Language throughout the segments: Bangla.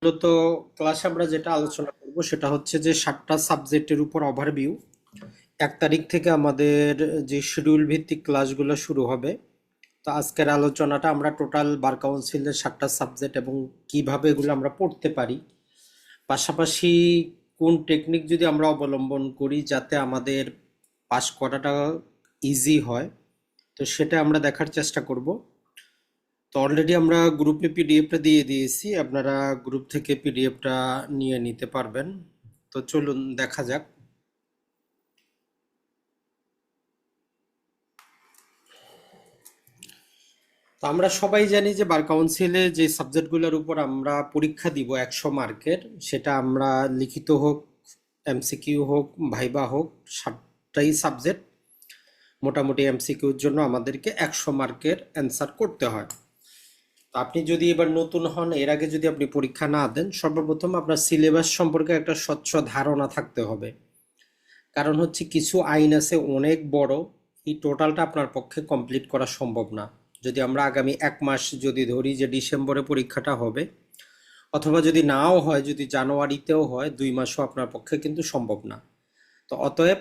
মূলত ক্লাসে আমরা যেটা আলোচনা করব সেটা হচ্ছে যে 7টা সাবজেক্টের উপর ওভারভিউ। 1 তারিখ থেকে আমাদের যে শিডিউল ভিত্তিক ক্লাসগুলো শুরু হবে। তো আজকের আলোচনাটা আমরা টোটাল বার কাউন্সিলের 7টা সাবজেক্ট এবং কিভাবে এগুলো আমরা পড়তে পারি, পাশাপাশি কোন টেকনিক যদি আমরা অবলম্বন করি যাতে আমাদের পাস করাটা ইজি হয়, তো সেটা আমরা দেখার চেষ্টা করব। তো অলরেডি আমরা গ্রুপে পিডিএফটা দিয়ে দিয়েছি, আপনারা গ্রুপ থেকে পিডিএফটা নিয়ে নিতে পারবেন। তো চলুন দেখা যাক। তো আমরা সবাই জানি যে বার কাউন্সিলে যে সাবজেক্টগুলোর উপর আমরা পরীক্ষা দিব 100 মার্কের, সেটা আমরা লিখিত হোক, এমসিকিউ হোক, ভাইবা হোক, 7টাই সাবজেক্ট মোটামুটি এমসিকিউর জন্য আমাদেরকে 100 মার্কের অ্যান্সার করতে হয়। তো আপনি যদি এবার নতুন হন, এর আগে যদি আপনি পরীক্ষা না দেন, সর্বপ্রথম আপনার সিলেবাস সম্পর্কে একটা স্বচ্ছ ধারণা থাকতে হবে। কারণ হচ্ছে কিছু আইন আছে অনেক বড়, এই টোটালটা আপনার পক্ষে কমপ্লিট করা সম্ভব না। যদি আমরা আগামী 1 মাস যদি ধরি যে ডিসেম্বরে পরীক্ষাটা হবে, অথবা যদি নাও হয়, যদি জানুয়ারিতেও হয়, 2 মাসও আপনার পক্ষে কিন্তু সম্ভব না। তো অতএব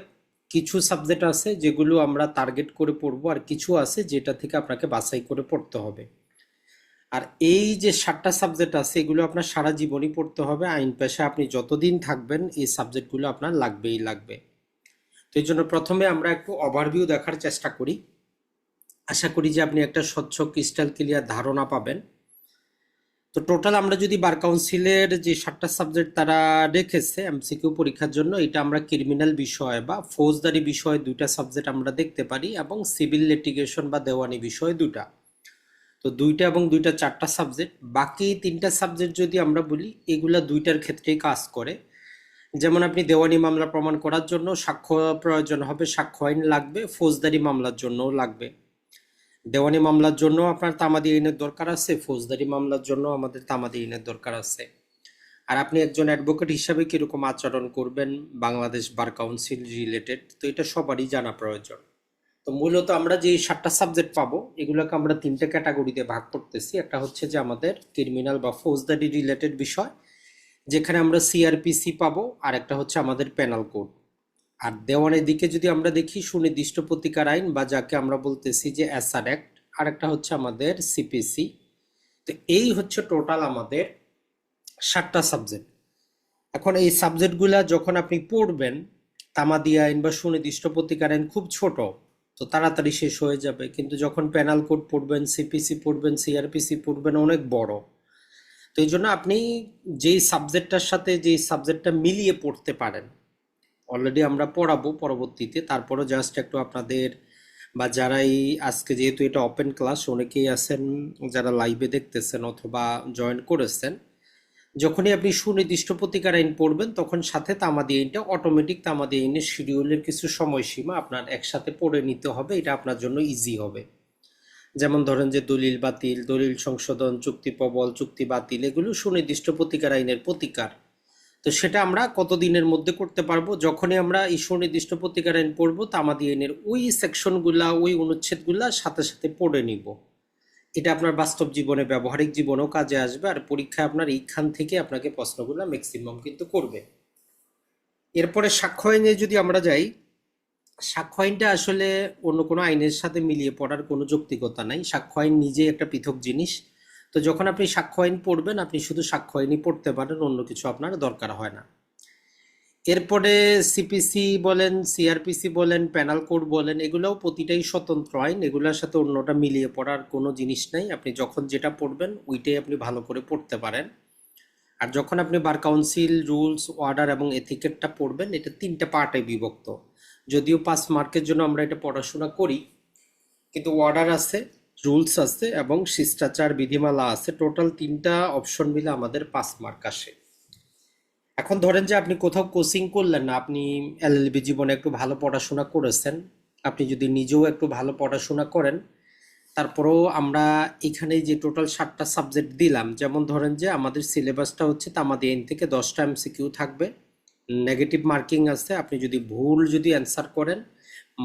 কিছু সাবজেক্ট আছে যেগুলো আমরা টার্গেট করে পড়বো, আর কিছু আছে যেটা থেকে আপনাকে বাছাই করে পড়তে হবে। আর এই যে 7টা সাবজেক্ট আছে এগুলো আপনার সারা জীবনই পড়তে হবে। আইন পেশায় আপনি যতদিন থাকবেন এই সাবজেক্টগুলো আপনার লাগবেই লাগবে। তো এই জন্য প্রথমে আমরা একটু ওভারভিউ দেখার চেষ্টা করি। আশা করি যে আপনি একটা স্বচ্ছ ক্রিস্টাল ক্লিয়ার ধারণা পাবেন। তো টোটাল আমরা যদি বার কাউন্সিলের যে 7টা সাবজেক্ট তারা রেখেছে এমসিকিউ পরীক্ষার জন্য, এটা আমরা ক্রিমিনাল বিষয় বা ফৌজদারি বিষয় 2টা সাবজেক্ট আমরা দেখতে পারি, এবং সিভিল লিটিগেশন বা দেওয়ানি বিষয় 2টা। তো 2টা এবং 2টা 4টা সাবজেক্ট। বাকি 3টা সাবজেক্ট যদি আমরা বলি, এগুলা 2টার ক্ষেত্রেই কাজ করে। যেমন আপনি দেওয়ানি মামলা প্রমাণ করার জন্য সাক্ষ্য প্রয়োজন হবে, সাক্ষ্য আইন লাগবে, ফৌজদারি মামলার জন্যও লাগবে। দেওয়ানি মামলার জন্য আপনার তামাদি আইনের দরকার আছে, ফৌজদারি মামলার জন্য আমাদের তামাদি আইনের দরকার আছে। আর আপনি একজন অ্যাডভোকেট হিসাবে কিরকম আচরণ করবেন বাংলাদেশ বার কাউন্সিল রিলেটেড, তো এটা সবারই জানা প্রয়োজন। তো মূলত আমরা যে 7টা সাবজেক্ট পাবো এগুলোকে আমরা 3টে ক্যাটাগরিতে ভাগ করতেছি। একটা হচ্ছে যে আমাদের ক্রিমিনাল বা ফৌজদারি রিলেটেড বিষয়, যেখানে আমরা সিআরপিসি পাবো, আর একটা হচ্ছে আমাদের পেনাল কোড। আর দেওয়ানের দিকে যদি আমরা দেখি, সুনির্দিষ্ট প্রতিকার আইন বা যাকে আমরা বলতেছি যে এসআর অ্যাক্ট, আর একটা হচ্ছে আমাদের সিপিসি। তো এই হচ্ছে টোটাল আমাদের 7টা সাবজেক্ট। এখন এই সাবজেক্টগুলা যখন আপনি পড়বেন, তামাদি আইন বা সুনির্দিষ্ট প্রতিকার আইন খুব ছোট, তো তাড়াতাড়ি শেষ হয়ে যাবে। কিন্তু যখন পেনাল কোড পড়বেন, সিপিসি পড়বেন, সিআরপিসি পড়বেন, অনেক বড়। তো এই জন্য আপনি যেই সাবজেক্টটার সাথে যেই সাবজেক্টটা মিলিয়ে পড়তে পারেন, অলরেডি আমরা পড়াবো পরবর্তীতে, তারপরও জাস্ট একটু আপনাদের বা যারাই আজকে, যেহেতু এটা ওপেন ক্লাস, অনেকেই আছেন যারা লাইভে দেখতেছেন অথবা জয়েন করেছেন, যখনই আপনি সুনির্দিষ্ট প্রতিকার আইন পড়বেন তখন সাথে তামাদি আইনটা অটোমেটিক, তামাদি আইনের শিডিউলের কিছু সময়সীমা আপনার একসাথে পড়ে নিতে হবে, এটা আপনার জন্য ইজি হবে। যেমন ধরেন যে দলিল বাতিল, দলিল সংশোধন, চুক্তি প্রবল, চুক্তি বাতিল, এগুলো সুনির্দিষ্ট প্রতিকার আইনের প্রতিকার। তো সেটা আমরা কতদিনের মধ্যে করতে পারবো? যখনই আমরা এই সুনির্দিষ্ট প্রতিকার আইন পড়বো, তামাদি আইনের ওই সেকশনগুলা, ওই অনুচ্ছেদগুলা সাথে সাথে পড়ে নিব। এটা আপনার বাস্তব জীবনে, ব্যবহারিক জীবনেও কাজে আসবে, আর পরীক্ষায় আপনার এইখান থেকে আপনাকে প্রশ্নগুলো ম্যাক্সিমাম কিন্তু করবে। এরপরে সাক্ষ্য আইনে যদি আমরা যাই, সাক্ষ্য আইনটা আসলে অন্য কোনো আইনের সাথে মিলিয়ে পড়ার কোনো যৌক্তিকতা নাই। সাক্ষ্য আইন নিজেই একটা পৃথক জিনিস। তো যখন আপনি সাক্ষ্য আইন পড়বেন, আপনি শুধু সাক্ষ্য আইনই পড়তে পারেন, অন্য কিছু আপনার দরকার হয় না। এরপরে সিপিসি বলেন, সিআরপিসি বলেন, পেনাল কোড বলেন, এগুলোও প্রতিটাই স্বতন্ত্র আইন, এগুলোর সাথে অন্যটা মিলিয়ে পড়ার কোনো জিনিস নাই। আপনি যখন যেটা পড়বেন ওইটাই আপনি ভালো করে পড়তে পারেন। আর যখন আপনি বার কাউন্সিল রুলস, অর্ডার এবং এথিকেটটা পড়বেন, এটা 3টে পার্টে বিভক্ত। যদিও 5 মার্কের জন্য আমরা এটা পড়াশোনা করি, কিন্তু অর্ডার আছে, রুলস আছে এবং শিষ্টাচার বিধিমালা আছে, টোটাল 3টা অপশন মিলে আমাদের 5 মার্ক আসে। এখন ধরেন যে আপনি কোথাও কোচিং করলেন না, আপনি এলএলবি জীবনে একটু ভালো পড়াশোনা করেছেন, আপনি যদি নিজেও একটু ভালো পড়াশোনা করেন, তারপরেও আমরা এখানে যে টোটাল 7টা সাবজেক্ট দিলাম, যেমন ধরেন যে আমাদের সিলেবাসটা হচ্ছে তামাদি আইন থেকে 10টা এমসিকিউ থাকবে, নেগেটিভ মার্কিং আছে, আপনি যদি ভুল যদি অ্যান্সার করেন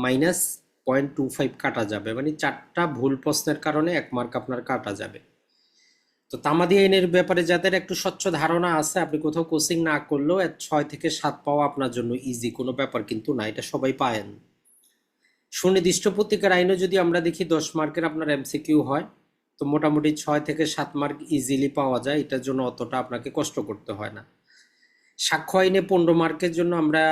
-0.25 কাটা যাবে, মানে 4টা ভুল প্রশ্নের কারণে 1 মার্ক আপনার কাটা যাবে। তো তামাদি আইনের ব্যাপারে যাদের একটু স্বচ্ছ ধারণা আছে, আপনি কোথাও কোচিং না করলেও 6 থেকে 7 পাওয়া আপনার জন্য ইজি কোনো ব্যাপার কিন্তু না, এটা সবাই পায়েন। সুনির্দিষ্ট পত্রিকার আইনে যদি আমরা দেখি 10 মার্কের আপনার এমসিকিউ হয়, তো মোটামুটি 6 থেকে 7 মার্ক ইজিলি পাওয়া যায়, এটার জন্য অতটা আপনাকে কষ্ট করতে হয় না। সাক্ষ্য আইনে 15 মার্কের জন্য আমরা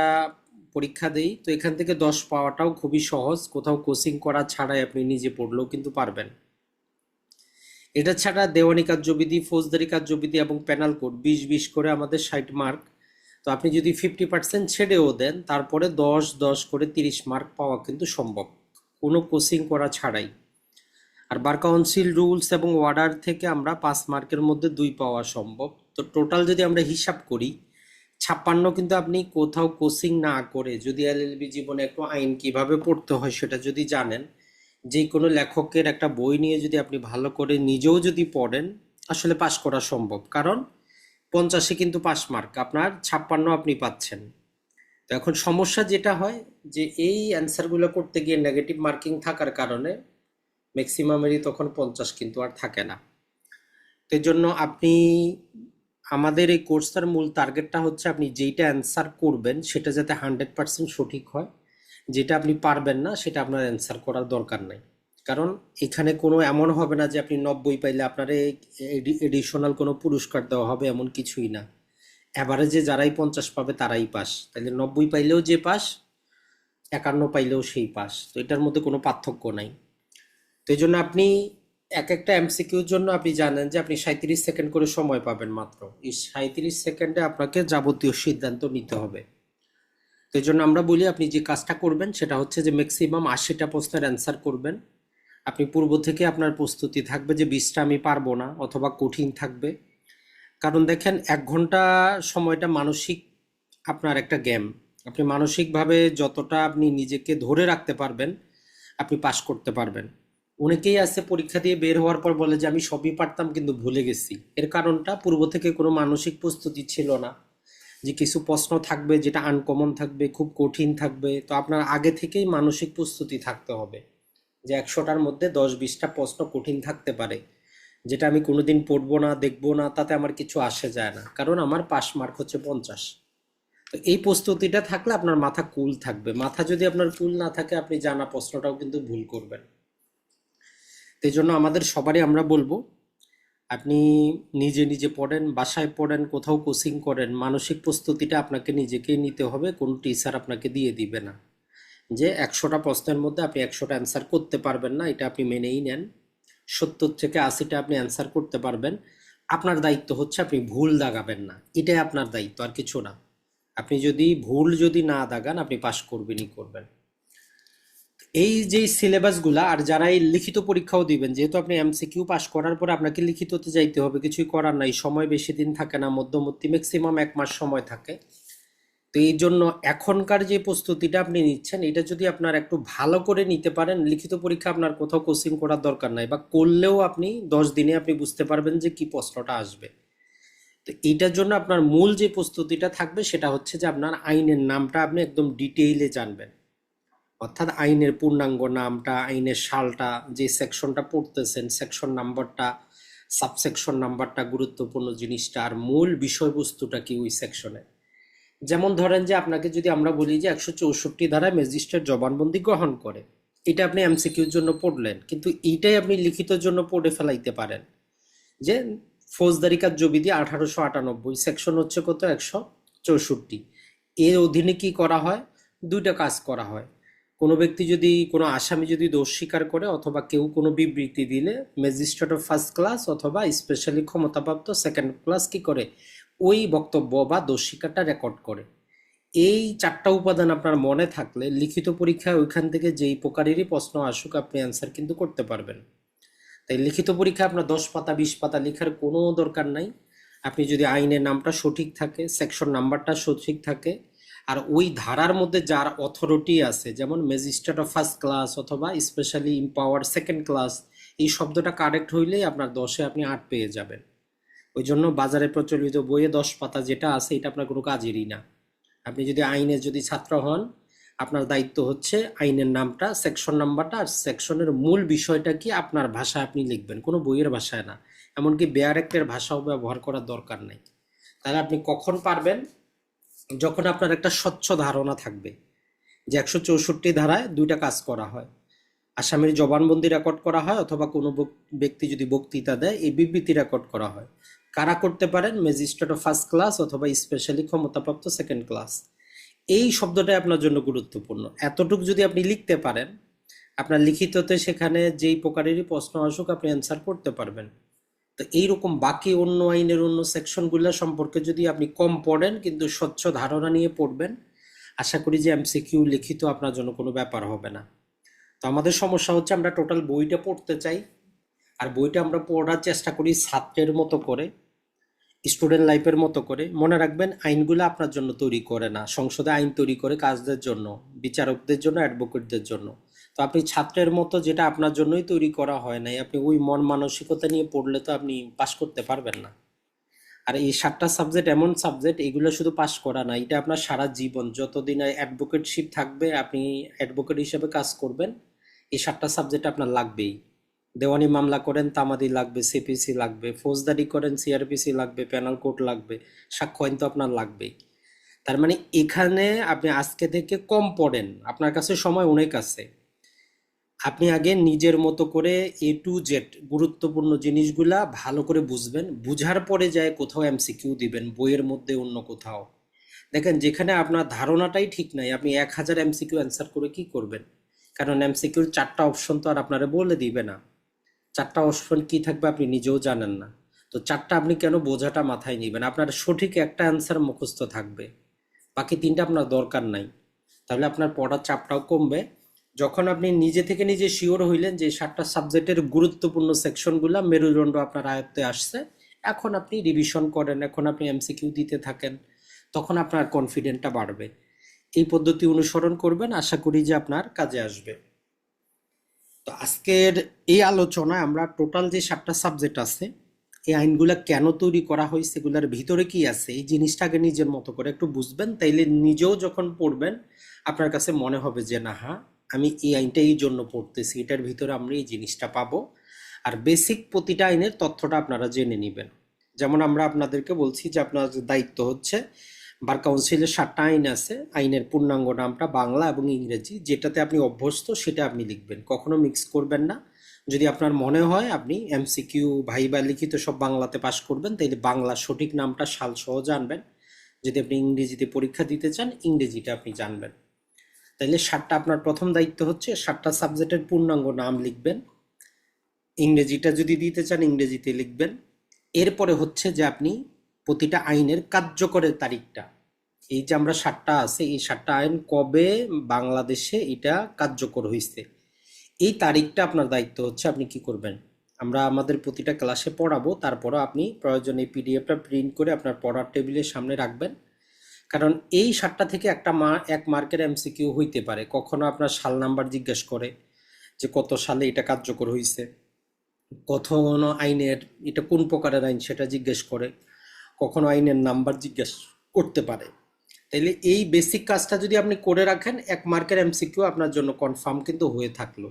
পরীক্ষা দেই, তো এখান থেকে 10 পাওয়াটাও খুবই সহজ, কোথাও কোচিং করা ছাড়াই আপনি নিজে পড়লেও কিন্তু পারবেন। এটা ছাড়া দেওয়ানি কার্যবিধি, ফৌজদারি কার্যবিধি এবং পেনাল কোড 20-20 করে আমাদের 60 মার্ক। তো আপনি যদি 50% ছেড়েও দেন, তারপরে 10-10 করে 30 মার্ক পাওয়া কিন্তু সম্ভব, কোনো কোচিং করা ছাড়াই। আর বার কাউন্সিল রুলস এবং অর্ডার থেকে আমরা 5 মার্কের মধ্যে 2 পাওয়া সম্ভব। তো টোটাল যদি আমরা হিসাব করি 56, কিন্তু আপনি কোথাও কোচিং না করে যদি এলএলবি জীবনে একটু আইন কিভাবে পড়তে হয় সেটা যদি জানেন, যে কোনো লেখকের একটা বই নিয়ে যদি আপনি ভালো করে নিজেও যদি পড়েন, আসলে পাশ করা সম্ভব। কারণ 50-এ কিন্তু 5 মার্ক, আপনার 56 আপনি পাচ্ছেন। তো এখন সমস্যা যেটা হয় যে এই অ্যান্সারগুলো করতে গিয়ে নেগেটিভ মার্কিং থাকার কারণে ম্যাক্সিমামেরই তখন 50 কিন্তু আর থাকে না। তো এর জন্য আপনি, আমাদের এই কোর্সটার মূল টার্গেটটা হচ্ছে আপনি যেইটা অ্যান্সার করবেন সেটা যাতে 100% সঠিক হয়, যেটা আপনি পারবেন না সেটা আপনার অ্যান্সার করার দরকার নাই। কারণ এখানে কোনো এমন হবে না যে আপনি 90 পাইলে আপনার এডিশনাল কোনো পুরস্কার দেওয়া হবে, এমন কিছুই না। অ্যাভারেজে যারাই 50 পাবে তারাই পাস, তাহলে 90 পাইলেও যে পাস, 51 পাইলেও সেই পাস, তো এটার মধ্যে কোনো পার্থক্য নাই। তো এই জন্য আপনি এক একটা এমসিকিউর জন্য আপনি জানেন যে আপনি 37 সেকেন্ড করে সময় পাবেন মাত্র। এই 37 সেকেন্ডে আপনাকে যাবতীয় সিদ্ধান্ত নিতে হবে। তো এই জন্য আমরা বলি আপনি যে কাজটা করবেন সেটা হচ্ছে যে ম্যাক্সিমাম 80টা প্রশ্নের অ্যান্সার করবেন। আপনি পূর্ব থেকে আপনার প্রস্তুতি থাকবে যে 20টা আমি পারবো না অথবা কঠিন থাকবে। কারণ দেখেন 1 ঘন্টা সময়টা মানসিক আপনার একটা গেম। আপনি মানসিকভাবে যতটা আপনি নিজেকে ধরে রাখতে পারবেন, আপনি পাস করতে পারবেন। অনেকেই আছে পরীক্ষা দিয়ে বের হওয়ার পর বলে যে আমি সবই পারতাম কিন্তু ভুলে গেছি। এর কারণটা পূর্ব থেকে কোনো মানসিক প্রস্তুতি ছিল না, যে কিছু প্রশ্ন থাকবে যেটা আনকমন থাকবে, খুব কঠিন থাকবে। তো আপনার আগে থেকেই মানসিক প্রস্তুতি থাকতে হবে যে 100টার মধ্যে 10-20টা প্রশ্ন কঠিন থাকতে পারে, যেটা আমি কোনোদিন পড়বো না, দেখবো না, তাতে আমার কিছু আসে যায় না, কারণ আমার পাস মার্ক হচ্ছে 50। তো এই প্রস্তুতিটা থাকলে আপনার মাথা কুল থাকবে। মাথা যদি আপনার কুল না থাকে, আপনি জানা প্রশ্নটাও কিন্তু ভুল করবেন। তো এই জন্য আমাদের সবারই আমরা বলবো, আপনি নিজে নিজে পড়েন, বাসায় পড়েন, কোথাও কোচিং করেন, মানসিক প্রস্তুতিটা আপনাকে নিজেকেই নিতে হবে, কোনো টিচার আপনাকে দিয়ে দিবে না। যে 100টা প্রশ্নের মধ্যে আপনি 100টা অ্যান্সার করতে পারবেন না, এটা আপনি মেনেই নেন। 70 থেকে 80টা আপনি অ্যান্সার করতে পারবেন। আপনার দায়িত্ব হচ্ছে আপনি ভুল দাগাবেন না, এটাই আপনার দায়িত্ব, আর কিছু না। আপনি যদি ভুল যদি না দাগান, আপনি পাশ করবেনই করবেন। এই যে সিলেবাসগুলা, আর যারা এই লিখিত পরীক্ষাও দিবেন, যেহেতু আপনি এমসিকিউ পাস করার পরে আপনাকে লিখিততে যাইতে হবে, কিছুই করার নাই, সময় বেশি দিন থাকে না, মধ্যবর্তী ম্যাক্সিমাম 1 মাস সময় থাকে। তো এই জন্য এখনকার যে প্রস্তুতিটা আপনি নিচ্ছেন, এটা যদি আপনার একটু ভালো করে নিতে পারেন, লিখিত পরীক্ষা আপনার কোথাও কোচিং করার দরকার নাই, বা করলেও আপনি 10 দিনে আপনি বুঝতে পারবেন যে কি প্রশ্নটা আসবে। তো এইটার জন্য আপনার মূল যে প্রস্তুতিটা থাকবে সেটা হচ্ছে যে আপনার আইনের নামটা আপনি একদম ডিটেইলে জানবেন। অর্থাৎ আইনের পূর্ণাঙ্গ নামটা, আইনের সালটা, যে সেকশনটা পড়তেছেন সেকশন নাম্বারটা, সাবসেকশন নাম্বারটা, গুরুত্বপূর্ণ জিনিসটা, আর মূল বিষয়বস্তুটা কি ওই সেকশনে। যেমন ধরেন যে আপনাকে যদি আমরা বলি যে 164 ধারায় ম্যাজিস্ট্রেট জবানবন্দি গ্রহণ করে, এটা আপনি এমসিকিউর জন্য পড়লেন, কিন্তু এইটাই আপনি লিখিতের জন্য পড়ে ফেলাইতে পারেন। যে ফৌজদারি কার্যবিধি 1898 সেকশন হচ্ছে কত, 164, এর অধীনে কি করা হয়, 2টা কাজ করা হয়। কোনো ব্যক্তি যদি, কোনো আসামি যদি দোষ স্বীকার করে অথবা কেউ কোনো বিবৃতি দিলে, ম্যাজিস্ট্রেট অফ ফার্স্ট ক্লাস অথবা স্পেশালি ক্ষমতাপ্রাপ্ত সেকেন্ড ক্লাস কি করে, ওই বক্তব্য বা দোষ স্বীকারটা রেকর্ড করে। এই 4টা উপাদান আপনার মনে থাকলে লিখিত পরীক্ষায় ওইখান থেকে যেই প্রকারেরই প্রশ্ন আসুক আপনি অ্যান্সার কিন্তু করতে পারবেন। তাই লিখিত পরীক্ষা আপনার 10 পাতা 20 পাতা লেখার কোনো দরকার নাই। আপনি যদি আইনের নামটা সঠিক থাকে, সেকশন নাম্বারটা সঠিক থাকে, আর ওই ধারার মধ্যে যার অথরিটি আছে, যেমন ম্যাজিস্ট্রেট অফ ফার্স্ট ক্লাস অথবা স্পেশালি ইম্পাওয়ার সেকেন্ড ক্লাস, এই শব্দটা কারেক্ট হইলেই আপনার 10-এ আপনি 8 পেয়ে যাবেন। ওই জন্য বাজারে প্রচলিত বইয়ে 10 পাতা যেটা আছে এটা আপনার কোনো কাজেরই না। আপনি যদি আইনের যদি ছাত্র হন, আপনার দায়িত্ব হচ্ছে আইনের নামটা, সেকশন নাম্বারটা, আর সেকশনের মূল বিষয়টা কি আপনার ভাষায় আপনি লিখবেন, কোনো বইয়ের ভাষায় না। এমনকি বেয়ার অ্যাক্টের ভাষাও ব্যবহার করার দরকার নেই। তাহলে আপনি কখন পারবেন? যখন আপনার একটা স্বচ্ছ ধারণা থাকবে যে 164 ধারায় দুইটা কাজ করা হয়: আসামির জবানবন্দি রেকর্ড করা হয়, অথবা কোনো ব্যক্তি যদি বক্তৃতা দেয় এই বিবৃতি রেকর্ড করা হয়। কারা করতে পারেন? ম্যাজিস্ট্রেট অফ ফার্স্ট ক্লাস অথবা স্পেশালি ক্ষমতাপ্রাপ্ত সেকেন্ড ক্লাস। এই শব্দটাই আপনার জন্য গুরুত্বপূর্ণ। এতটুকু যদি আপনি লিখতে পারেন, আপনার লিখিততে সেখানে যেই প্রকারেরই প্রশ্ন আসুক আপনি অ্যান্সার করতে পারবেন। তো এইরকম বাকি অন্য আইনের অন্য সেকশনগুলো সম্পর্কে যদি আপনি কম পড়েন কিন্তু স্বচ্ছ ধারণা নিয়ে পড়বেন, আশা করি যে এমসিকিউ লিখিত আপনার জন্য কোনো ব্যাপার হবে না। তো আমাদের সমস্যা হচ্ছে আমরা টোটাল বইটা পড়তে চাই, আর বইটা আমরা পড়ার চেষ্টা করি ছাত্রের মতো করে, স্টুডেন্ট লাইফের মতো করে। মনে রাখবেন, আইনগুলো আপনার জন্য তৈরি করে না, সংসদে আইন তৈরি করে কাজদের জন্য, বিচারকদের জন্য, অ্যাডভোকেটদের জন্য। তো আপনি ছাত্রের মতো, যেটা আপনার জন্যই তৈরি করা হয় নাই, আপনি ওই মন মানসিকতা নিয়ে পড়লে তো আপনি পাশ করতে পারবেন না। আর এই 7টা সাবজেক্ট এমন সাবজেক্ট, এগুলো শুধু পাশ করা না, এটা আপনার সারা জীবন যতদিন অ্যাডভোকেটশিপ থাকবে, আপনি অ্যাডভোকেট হিসেবে কাজ করবেন, এই 7টা সাবজেক্ট আপনার লাগবেই। দেওয়ানি মামলা করেন, তামাদি লাগবে, সিপিসি লাগবে, ফৌজদারি করেন, সিআরপিসি লাগবে, পেনাল কোড লাগবে, সাক্ষ্য আইন তো আপনার লাগবেই। তার মানে এখানে আপনি আজকে থেকে কম পড়েন, আপনার কাছে সময় অনেক আছে। আপনি আগে নিজের মতো করে A to Z গুরুত্বপূর্ণ জিনিসগুলা ভালো করে বুঝবেন, বুঝার পরে যায় কোথাও এমসিকিউ দিবেন, বইয়ের মধ্যে অন্য কোথাও। দেখেন, যেখানে আপনার ধারণাটাই ঠিক নাই, আপনি 1000 এমসিকিউ অ্যান্সার করে কি করবেন? কারণ এমসিকিউর 4টা অপশন তো আর আপনারা বলে দিবে না। 4টা অপশন কি থাকবে আপনি নিজেও জানেন না। তো 4টা আপনি কেন বোঝাটা মাথায় নেবেন? আপনার সঠিক একটা অ্যান্সার মুখস্থ থাকবে, বাকি 3টা আপনার দরকার নাই। তাহলে আপনার পড়ার চাপটাও কমবে। যখন আপনি নিজে থেকে নিজে শিওর হইলেন যে 7টা সাবজেক্টের গুরুত্বপূর্ণ সেকশনগুলো মেরুদণ্ড আপনার আয়ত্তে আসছে, এখন আপনি রিভিশন করেন, এখন আপনি এমসিকিউ দিতে থাকেন, তখন আপনার কনফিডেন্টটা বাড়বে। এই পদ্ধতি অনুসরণ করবেন, আশা করি যে আপনার কাজে আসবে। তো আজকের এই আলোচনায় আমরা টোটাল যে 7টা সাবজেক্ট আছে, এই আইনগুলা কেন তৈরি করা হয়েছে, এগুলার ভিতরে কি আছে, এই জিনিসটাকে নিজের মতো করে একটু বুঝবেন। তাইলে নিজেও যখন পড়বেন আপনার কাছে মনে হবে যে না, হ্যাঁ, আমি এই আইনটা এই জন্য পড়তেছি, এটার ভিতরে আমরা এই জিনিসটা পাবো। আর বেসিক প্রতিটা আইনের তথ্যটা আপনারা জেনে নেবেন। যেমন আমরা আপনাদেরকে বলছি যে আপনার দায়িত্ব হচ্ছে, বার কাউন্সিলের 7টা আইন আছে, আইনের পূর্ণাঙ্গ নামটা বাংলা এবং ইংরেজি, যেটাতে আপনি অভ্যস্ত সেটা আপনি লিখবেন, কখনো মিক্স করবেন না। যদি আপনার মনে হয় আপনি এমসিকিউ ভাইবা লিখিত সব বাংলাতে পাশ করবেন, তাইলে বাংলা সঠিক নামটা সাল সহ জানবেন। যদি আপনি ইংরেজিতে পরীক্ষা দিতে চান, ইংরেজিটা আপনি জানবেন। তাইলে 7টা আপনার প্রথম দায়িত্ব হচ্ছে 7টা সাবজেক্টের পূর্ণাঙ্গ নাম লিখবেন। ইংরেজিটা যদি দিতে চান ইংরেজিতে লিখবেন। এরপরে হচ্ছে যে আপনি প্রতিটা আইনের কার্যকরের তারিখটা, এই যে আমরা 7টা আছে, এই 7টা আইন কবে বাংলাদেশে এটা কার্যকর হয়েছে, এই তারিখটা আপনার দায়িত্ব হচ্ছে আপনি কি করবেন। আমরা আমাদের প্রতিটা ক্লাসে পড়াবো, তারপরও আপনি প্রয়োজনে পিডিএফটা প্রিন্ট করে আপনার পড়ার টেবিলের সামনে রাখবেন। কারণ এই 7টা থেকে একটা এক মার্কের এমসিকিউ হইতে পারে। কখনো আপনার সাল নাম্বার জিজ্ঞেস করে যে কত সালে এটা কার্যকর হয়েছে, কখনো আইনের এটা কোন প্রকারের আইন সেটা জিজ্ঞেস করে, কখনো আইনের নাম্বার জিজ্ঞেস করতে পারে। তাইলে এই বেসিক কাজটা যদি আপনি করে রাখেন, এক মার্কের এমসিকিউ আপনার জন্য কনফার্ম কিন্তু হয়ে থাকলো।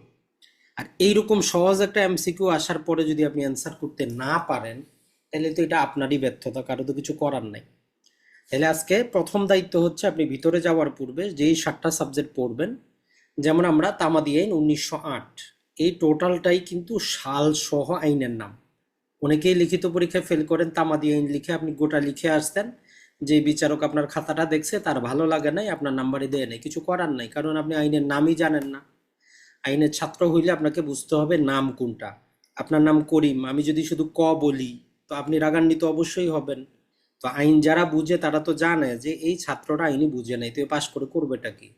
আর এইরকম সহজ একটা এমসিকিউ আসার পরে যদি আপনি অ্যান্সার করতে না পারেন, তাহলে তো এটা আপনারই ব্যর্থতা, কারো তো কিছু করার নাই। তাহলে আজকে প্রথম দায়িত্ব হচ্ছে আপনি ভিতরে যাওয়ার পূর্বে যেই 7টা সাবজেক্ট পড়বেন, যেমন আমরা তামাদি আইন 1908, এই টোটালটাই কিন্তু সাল সহ আইনের নাম। অনেকেই লিখিত পরীক্ষায় ফেল করেন, তামাদি আইন লিখে আপনি গোটা লিখে আসতেন, যে বিচারক আপনার খাতাটা দেখছে তার ভালো লাগে নাই, আপনার নাম্বারই দেয় নাই, কিছু করার নাই, কারণ আপনি আইনের নামই জানেন না। আইনের ছাত্র হইলে আপনাকে বুঝতে হবে নাম কোনটা। আপনার নাম করিম, আমি যদি শুধু ক বলি তো আপনি রাগান্বিত অবশ্যই হবেন। তো আইন যারা বুঝে তারা তো জানে যে এই ছাত্রটা আইনই বুঝে নাই, তো পাশ করে করবেটা কি।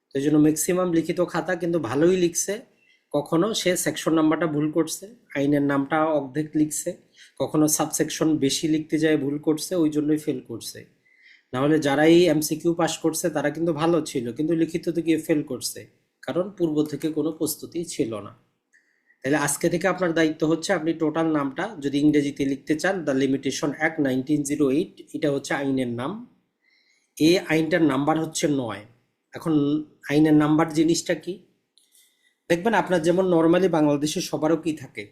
তো এই জন্য ম্যাক্সিমাম লিখিত খাতা কিন্তু ভালোই লিখছে, কখনো সে সেকশন নাম্বারটা ভুল করছে, আইনের নামটা অর্ধেক লিখছে, কখনো সাবসেকশন বেশি লিখতে যায় ভুল করছে, ওই জন্যই ফেল করছে। নাহলে যারা এই এমসিকিউ পাস করছে তারা কিন্তু ভালো ছিল, কিন্তু লিখিততে গিয়ে ফেল করছে, কারণ পূর্ব থেকে কোনো প্রস্তুতি ছিল না। তাহলে আজকে থেকে আপনার দায়িত্ব হচ্ছে আপনি টোটাল নামটা যদি ইংরেজিতে লিখতে চান, দ্য লিমিটেশন অ্যাক্ট 1908, এটা হচ্ছে আইনের নাম। এই আইনটার নাম্বার হচ্ছে 9। এখন আইনের নাম্বার জিনিসটা কি দেখবেন, আপনার যেমন নর্মালি বাংলাদেশে সবারও কি থাকে,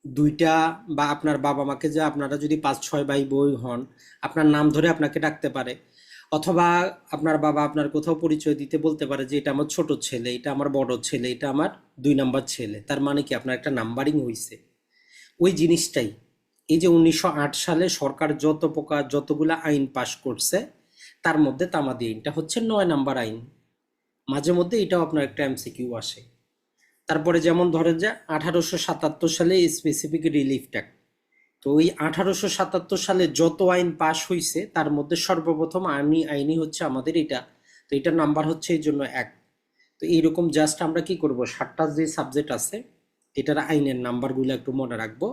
দুইটা, বা আপনার বাবা মাকে, যে আপনারা যদি 5-6 ভাই বোন হন, আপনার নাম ধরে আপনাকে ডাকতে পারে। অথবা আপনার বাবা আপনার কোথাও পরিচয় দিতে বলতে পারে যে এটা আমার ছোট ছেলে, এটা আমার বড় ছেলে, এটা আমার 2 নাম্বার ছেলে। তার মানে কি আপনার একটা নাম্বারিং হয়েছে। ওই জিনিসটাই, এই যে 1908 সালে সরকার যতগুলা আইন পাশ করছে, তার মধ্যে তামাদি আইনটা হচ্ছে 9 নাম্বার আইন। মাঝে মধ্যে এটাও আপনার একটা এমসিকিউ আসে। তারপরে যেমন ধরেন যে 1877 সালে স্পেসিফিক রিলিফ অ্যাক্ট। তো ওই 1877 সালে যত আইন পাশ হয়েছে তার মধ্যে সর্বপ্রথম আইনই হচ্ছে আমাদের এটা। তো এটার নাম্বার হচ্ছে এই জন্য 1। তো এইরকম জাস্ট আমরা কি করব, 7টা যে সাবজেক্ট আছে এটার আইনের নাম্বারগুলো একটু মনে রাখবো।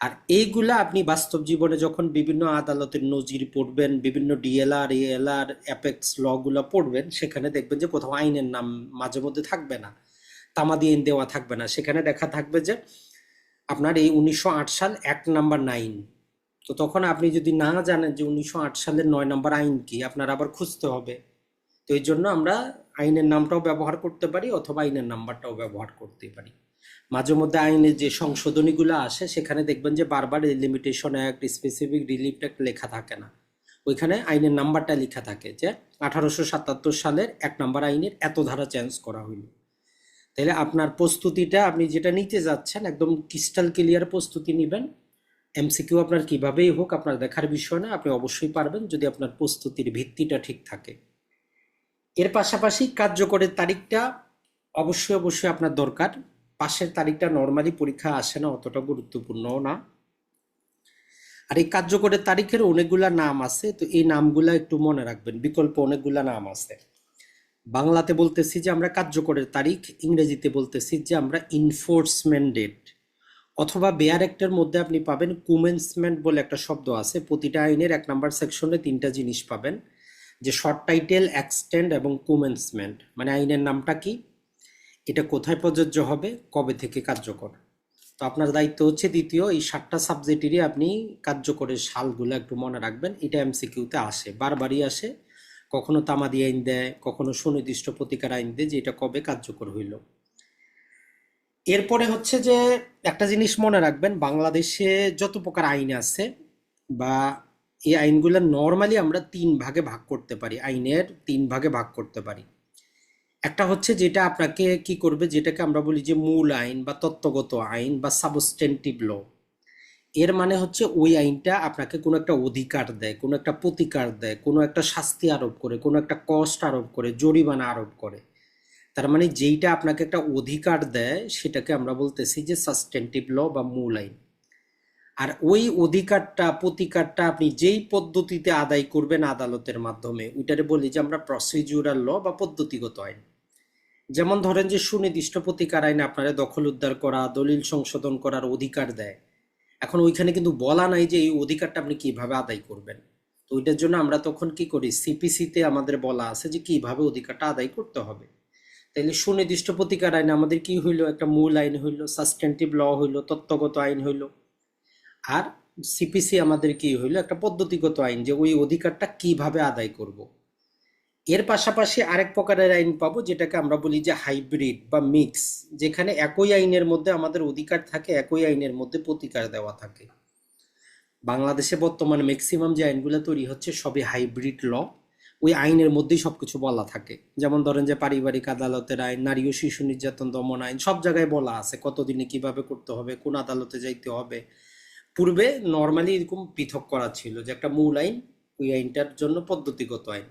আর এইগুলা আপনি বাস্তব জীবনে যখন বিভিন্ন আদালতের নজির পড়বেন, বিভিন্ন ডিএলআর এএলআর অ্যাপেক্স লগুলো পড়বেন, সেখানে দেখবেন যে কোথাও আইনের নাম মাঝে মধ্যে থাকবে না, তামাদি আইন দেওয়া থাকবে না, সেখানে দেখা থাকবে যে আপনার এই 1908 সাল 1 নাম্বার 9। তো তখন আপনি যদি না জানেন যে 1908 সালের 9 নাম্বার আইন কি, আপনার আবার খুঁজতে হবে। তো এই জন্য আমরা আইনের নামটাও ব্যবহার করতে পারি অথবা আইনের নাম্বারটাও ব্যবহার করতে পারি। মাঝে মধ্যে আইনের যে সংশোধনীগুলো আসে সেখানে দেখবেন যে বারবার limitation act, specific relief act লেখা থাকে না, ওইখানে আইনের নাম্বারটা লেখা থাকে যে 1877 সালের 1 নাম্বার আইনের এত ধারা চেঞ্জ করা হইল। তাহলে আপনার প্রস্তুতিটা, আপনি যেটা নিতে যাচ্ছেন একদম ক্রিস্টাল ক্লিয়ার প্রস্তুতি নেবেন। এমসিকিউ আপনার কিভাবেই হোক আপনার দেখার বিষয় না, আপনি অবশ্যই পারবেন যদি আপনার প্রস্তুতির ভিত্তিটা ঠিক থাকে। এর পাশাপাশি কার্যকরের তারিখটা অবশ্যই অবশ্যই আপনার দরকার। পাশের তারিখটা নর্মালি পরীক্ষা আসে না, অতটা গুরুত্বপূর্ণও না। আর এই কার্যকরের তারিখের অনেকগুলা নাম আছে, তো এই নামগুলা একটু মনে রাখবেন। বিকল্প অনেকগুলা নাম আছে। বাংলাতে বলতেছি যে আমরা কার্যকরের তারিখ, ইংরেজিতে বলতেছি যে আমরা ইনফোর্সমেন্ট ডেট, অথবা বেয়ার অ্যাক্টের মধ্যে আপনি পাবেন কুমেন্সমেন্ট বলে একটা শব্দ আছে। প্রতিটা আইনের 1 নাম্বার সেকশনে 3টা জিনিস পাবেন, যে শর্ট টাইটেল, এক্সটেন্ড এবং কুমেন্সমেন্ট। মানে আইনের নামটা কি, এটা কোথায় প্রযোজ্য হবে, কবে থেকে কার্যকর। তো আপনার দায়িত্ব হচ্ছে দ্বিতীয়, এই 7টা সাবজেক্টেরই আপনি কার্যকরের সালগুলো একটু মনে রাখবেন। এটা এমসিকিউতে আসে, বারবারই আসে। কখনো তামাদি আইন দেয়, কখনো সুনির্দিষ্ট প্রতিকার আইন দেয় যে এটা কবে কার্যকর হইল। এরপরে হচ্ছে যে একটা জিনিস মনে রাখবেন, বাংলাদেশে যত প্রকার আইন আছে বা এই আইনগুলো নর্মালি আমরা 3 ভাগে ভাগ করতে পারি, আইনের 3 ভাগে ভাগ করতে পারি। একটা হচ্ছে যেটা আপনাকে কি করবে, যেটাকে আমরা বলি যে মূল আইন বা তত্ত্বগত আইন বা সাবস্টেন্টিভ ল। এর মানে হচ্ছে ওই আইনটা আপনাকে কোনো একটা অধিকার দেয়, কোনো একটা প্রতিকার দেয়, কোনো একটা শাস্তি আরোপ করে, কোনো একটা কষ্ট আরোপ করে, জরিমানা আরোপ করে। তার মানে যেইটা আপনাকে একটা অধিকার দেয় সেটাকে আমরা বলতেছি যে সাবস্টেন্টিভ ল বা মূল আইন। আর ওই অধিকারটা, প্রতিকারটা আপনি যেই পদ্ধতিতে আদায় করবেন আদালতের মাধ্যমে, ওইটারে বলি যে আমরা প্রসিডিউরাল ল বা পদ্ধতিগত আইন। যেমন ধরেন যে সুনির্দিষ্ট প্রতিকার আইন আপনারা দখল উদ্ধার করা, দলিল সংশোধন করার অধিকার দেয়। এখন ওইখানে কিন্তু বলা নাই যে এই অধিকারটা আপনি কিভাবে আদায় করবেন। তো ওইটার জন্য আমরা তখন কি করি, সিপিসিতে আমাদের বলা আছে যে কিভাবে অধিকারটা আদায় করতে হবে। তাইলে সুনির্দিষ্ট প্রতিকার আইন আমাদের কি হইলো, একটা মূল আইন হইলো, সাবস্টেন্টিভ ল হইলো, তত্ত্বগত আইন হইলো। আর সিপিসি আমাদের কি হইলো, একটা পদ্ধতিগত আইন, যে ওই অধিকারটা কিভাবে আদায় করব। এর পাশাপাশি আরেক প্রকারের আইন পাবো যেটাকে আমরা বলি যে হাইব্রিড বা মিক্স, যেখানে একই আইনের মধ্যে আমাদের অধিকার থাকে, একই আইনের মধ্যে প্রতিকার দেওয়া থাকে। বাংলাদেশে বর্তমানে ম্যাক্সিমাম যে আইনগুলো তৈরি হচ্ছে সবই হাইব্রিড ল। ওই আইনের মধ্যেই সবকিছু বলা থাকে। যেমন ধরেন যে পারিবারিক আদালতের আইন, নারী ও শিশু নির্যাতন দমন আইন, সব জায়গায় বলা আছে কতদিনে কিভাবে করতে হবে, কোন আদালতে যাইতে হবে। পূর্বে নর্মালি এরকম পৃথক করা ছিল যে একটা মূল আইন, ওই আইনটার জন্য পদ্ধতিগত আইন।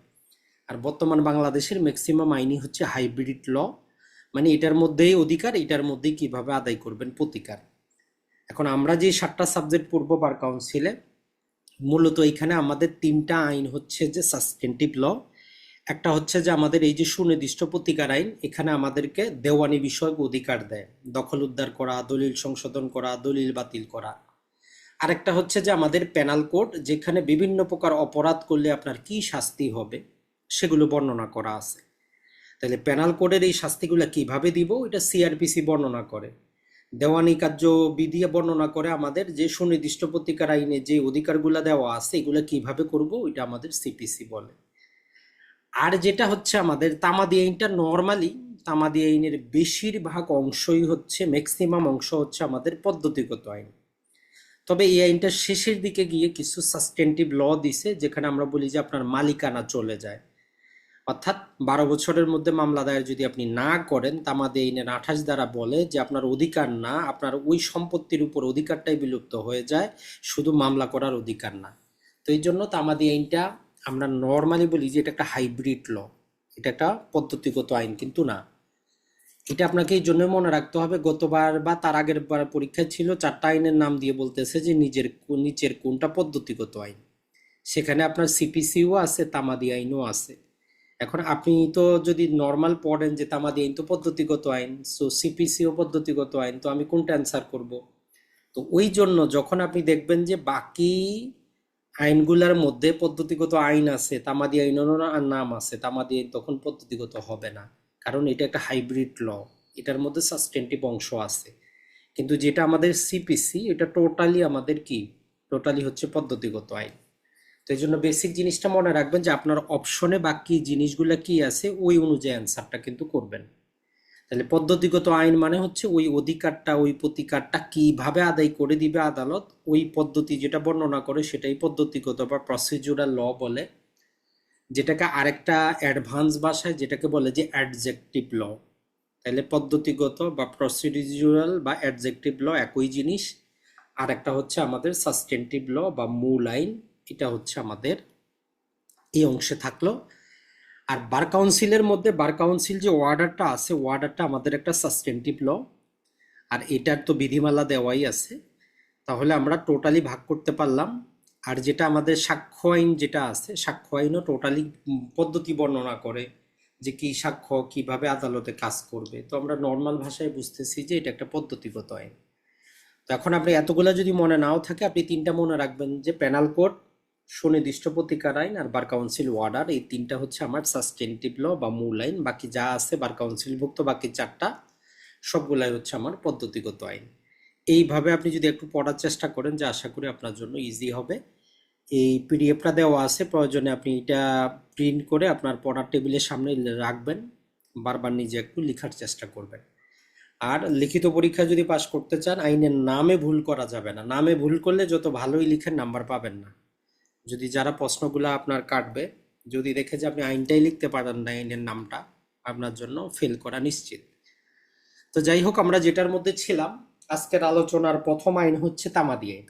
আর বর্তমান বাংলাদেশের ম্যাক্সিমাম আইনই হচ্ছে হাইব্রিড ল, মানে এটার মধ্যেই অধিকার, এটার মধ্যেই কিভাবে আদায় করবেন প্রতিকার। এখন আমরা যে 7টা সাবজেক্ট পড়বো বার কাউন্সিলে, মূলত এখানে আমাদের 3টা আইন হচ্ছে যে সাবস্টেন্টিভ ল। একটা হচ্ছে যে আমাদের এই যে সুনির্দিষ্ট প্রতিকার আইন, এখানে আমাদেরকে দেওয়ানি বিষয়ক অধিকার দেয়, দখল উদ্ধার করা, দলিল সংশোধন করা, দলিল বাতিল করা। আরেকটা হচ্ছে যে আমাদের পেনাল কোড, যেখানে বিভিন্ন প্রকার অপরাধ করলে আপনার কি শাস্তি হবে সেগুলো বর্ণনা করা আছে। তাহলে পেনাল কোডের এই শাস্তিগুলো কিভাবে দিব, এটা সিআরপিসি বর্ণনা করে। দেওয়ানি কার্য বিধি বর্ণনা করে আমাদের যে সুনির্দিষ্ট প্রতিকার আইনে যে অধিকারগুলো দেওয়া আছে এগুলো কিভাবে করব, এটা আমাদের সিপিসি বলে। আর যেটা হচ্ছে আমাদের তামাদি আইনটা নর্মালি, তামাদি আইনের বেশিরভাগ অংশই হচ্ছে, ম্যাক্সিমাম অংশ হচ্ছে আমাদের পদ্ধতিগত আইন। তবে এই আইনটার শেষের দিকে গিয়ে কিছু সাস্টেনটিভ ল দিছে, যেখানে আমরা বলি যে আপনার মালিকানা চলে যায়। অর্থাৎ 12 বছরের মধ্যে মামলা দায়ের যদি আপনি না করেন, তামাদি আইনের 28 দ্বারা বলে যে আপনার অধিকার না, আপনার ওই সম্পত্তির উপর অধিকারটাই বিলুপ্ত হয়ে যায়, শুধু মামলা করার অধিকার না। তো এই জন্য তামাদি আইনটা আমরা নর্মালি বলি যে এটা একটা হাইব্রিড ল, এটা একটা পদ্ধতিগত আইন কিন্তু না। এটা আপনাকে এই জন্য মনে রাখতে হবে, গতবার বা তার আগের বার পরীক্ষায় ছিল 4টা আইনের নাম দিয়ে বলতেছে যে নিচের কোনটা পদ্ধতিগত আইন। সেখানে আপনার সিপিসিও আছে, তামাদি আইনও আছে। এখন আপনি তো যদি নর্মাল পড়েন যে তামাদি আইন তো পদ্ধতিগত আইন, সো সিপিসিও পদ্ধতিগত আইন, তো আমি কোনটা অ্যান্সার করব? তো ওই জন্য যখন আপনি দেখবেন যে বাকি আইনগুলোর মধ্যে পদ্ধতিগত আইন আছে, তামাদি আইনেরও নাম আছে, তামাদি আইন তখন পদ্ধতিগত হবে না, কারণ এটা একটা হাইব্রিড ল, এটার মধ্যে সাবস্টেন্টিভ অংশ আছে। কিন্তু যেটা আমাদের সিপিসি, এটা টোটালি আমাদের কি, টোটালি হচ্ছে পদ্ধতিগত আইন। তো এই জন্য বেসিক জিনিসটা মনে রাখবেন যে আপনার অপশনে বাকি জিনিসগুলো কি আছে ওই অনুযায়ী অ্যান্সারটা কিন্তু করবেন। তাহলে পদ্ধতিগত আইন মানে হচ্ছে ওই অধিকারটা, ওই প্রতিকারটা কিভাবে আদায় করে দিবে আদালত, ওই পদ্ধতি যেটা বর্ণনা করে সেটাই পদ্ধতিগত বা প্রসিডিউরাল ল বলে, যেটাকে আরেকটা অ্যাডভান্স ভাষায় যেটাকে বলে যে অ্যাডজেক্টিভ ল। তাহলে পদ্ধতিগত বা প্রসিডিউরাল বা অ্যাডজেক্টিভ ল একই জিনিস। আর একটা হচ্ছে আমাদের সাস্টেনটিভ ল বা মূল আইন, এটা হচ্ছে আমাদের এই অংশে থাকলো। আর বার কাউন্সিলের মধ্যে বার কাউন্সিল যে ওয়ার্ডারটা আছে, ওয়ার্ডারটা আমাদের একটা সাস্টেনটিভ ল, আর এটার তো বিধিমালা দেওয়াই আছে। তাহলে আমরা টোটালি ভাগ করতে পারলাম। আর যেটা আমাদের সাক্ষ্য আইন যেটা আছে, সাক্ষ্য আইনও টোটালি পদ্ধতি বর্ণনা করে যে কি সাক্ষ্য কিভাবে আদালতে কাজ করবে। তো আমরা নর্মাল ভাষায় বুঝতেছি যে এটা একটা পদ্ধতিগত আইন। তো এখন আপনি এতগুলা যদি মনে নাও থাকে, আপনি 3টা মনে রাখবেন যে পেনাল কোড, সুনির্দিষ্ট প্রতিকার আইন আর বার কাউন্সিল ওয়ার্ডার, এই 3টা হচ্ছে আমার সাস্টেনটিভ ল বা মূল আইন। বাকি যা আছে বার কাউন্সিলভুক্ত বাকি 4টা সবগুলাই হচ্ছে আমার পদ্ধতিগত আইন। এইভাবে আপনি যদি একটু পড়ার চেষ্টা করেন, যে আশা করি আপনার জন্য ইজি হবে। এই পিডিএফটা দেওয়া আছে, প্রয়োজনে আপনি এটা প্রিন্ট করে আপনার পড়ার টেবিলের সামনে রাখবেন, বারবার নিজে একটু লেখার চেষ্টা করবেন। আর লিখিত পরীক্ষা যদি পাশ করতে চান, আইনের নামে ভুল করা যাবে না, নামে ভুল করলে যত ভালোই লিখেন নাম্বার পাবেন না। যদি যারা প্রশ্নগুলো আপনার কাটবে, যদি দেখে যে আপনি আইনটাই লিখতে পারেন না, আইনের নামটা, আপনার জন্য ফেল করা নিশ্চিত। তো যাই হোক, আমরা যেটার মধ্যে ছিলাম, আজকের আলোচনার প্রথম আইন হচ্ছে তামাদি আইন।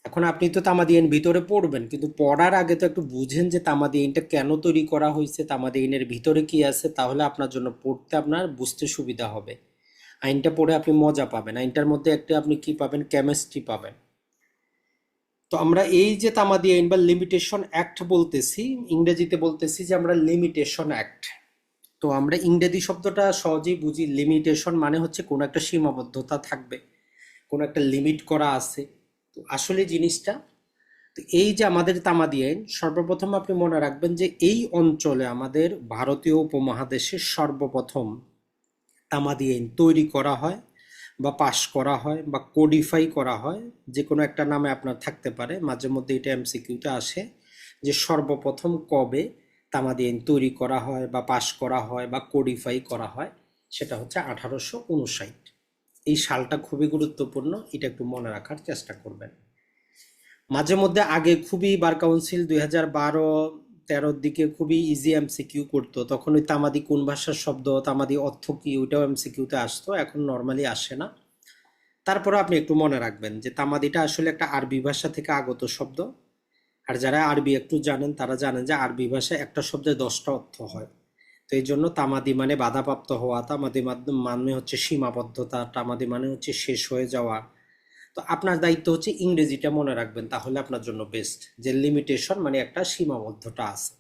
এখন আপনি তো তামাদি আইন ভিতরে পড়বেন, কিন্তু পড়ার আগে তো একটু বুঝেন যে তামাদি আইনটা কেন তৈরি করা হয়েছে, তামাদি আইনের ভিতরে কি আছে, তাহলে আপনার জন্য পড়তে আপনার বুঝতে সুবিধা হবে। আইনটা পড়ে আপনি মজা পাবেন। আইনটার মধ্যে একটা আপনি কি পাবেন, কেমিস্ট্রি পাবেন। তো আমরা এই যে তামাদি আইন বা লিমিটেশন অ্যাক্ট বলতেছি, ইংরেজিতে বলতেছি যে আমরা লিমিটেশন অ্যাক্ট। তো আমরা ইংরেজি শব্দটা সহজেই বুঝি, লিমিটেশন মানে হচ্ছে কোনো একটা সীমাবদ্ধতা থাকবে, কোনো একটা লিমিট করা আছে। তো আসলে জিনিসটা, তো এই যে আমাদের তামাদি আইন, সর্বপ্রথম আপনি মনে রাখবেন যে এই অঞ্চলে আমাদের ভারতীয় উপমহাদেশে সর্বপ্রথম তামাদি আইন তৈরি করা হয় বা পাশ করা হয় বা কোডিফাই করা হয়, যে কোনো একটা নামে আপনার থাকতে পারে, মাঝে মধ্যে এটা এমসিকিউতে আসে যে সর্বপ্রথম কবে তামাদি আইন তৈরি করা হয় বা পাশ করা হয় বা কোডিফাই করা হয়। সেটা হচ্ছে 1859। এই সালটা খুবই গুরুত্বপূর্ণ, এটা একটু মনে রাখার চেষ্টা করবেন। মাঝে মধ্যে আগে খুবই বার কাউন্সিল 2012-13 দিকে খুবই ইজি এমসিকিউ করতো, তখন ওই তামাদি কোন ভাষার শব্দ, তামাদি অর্থ কি, ওইটাও এমসিকিউতে আসতো, এখন নর্মালি আসে না। তারপরে আপনি একটু মনে রাখবেন যে তামাদিটা আসলে একটা আরবি ভাষা থেকে আগত শব্দ। আর যারা আরবি একটু জানেন তারা জানেন যে আরবি ভাষায় একটা শব্দে 10টা অর্থ হয়। তো এই জন্য তামাদি মানে বাধাপ্রাপ্ত হওয়া, তামাদি মানে হচ্ছে সীমাবদ্ধতা, তামাদি মানে হচ্ছে শেষ হয়ে যাওয়া। তো আপনার দায়িত্ব হচ্ছে ইংরেজিটা মনে রাখবেন, তাহলে আপনার জন্য বেস্ট, যে লিমিটেশন মানে একটা সীমাবদ্ধতা আছে।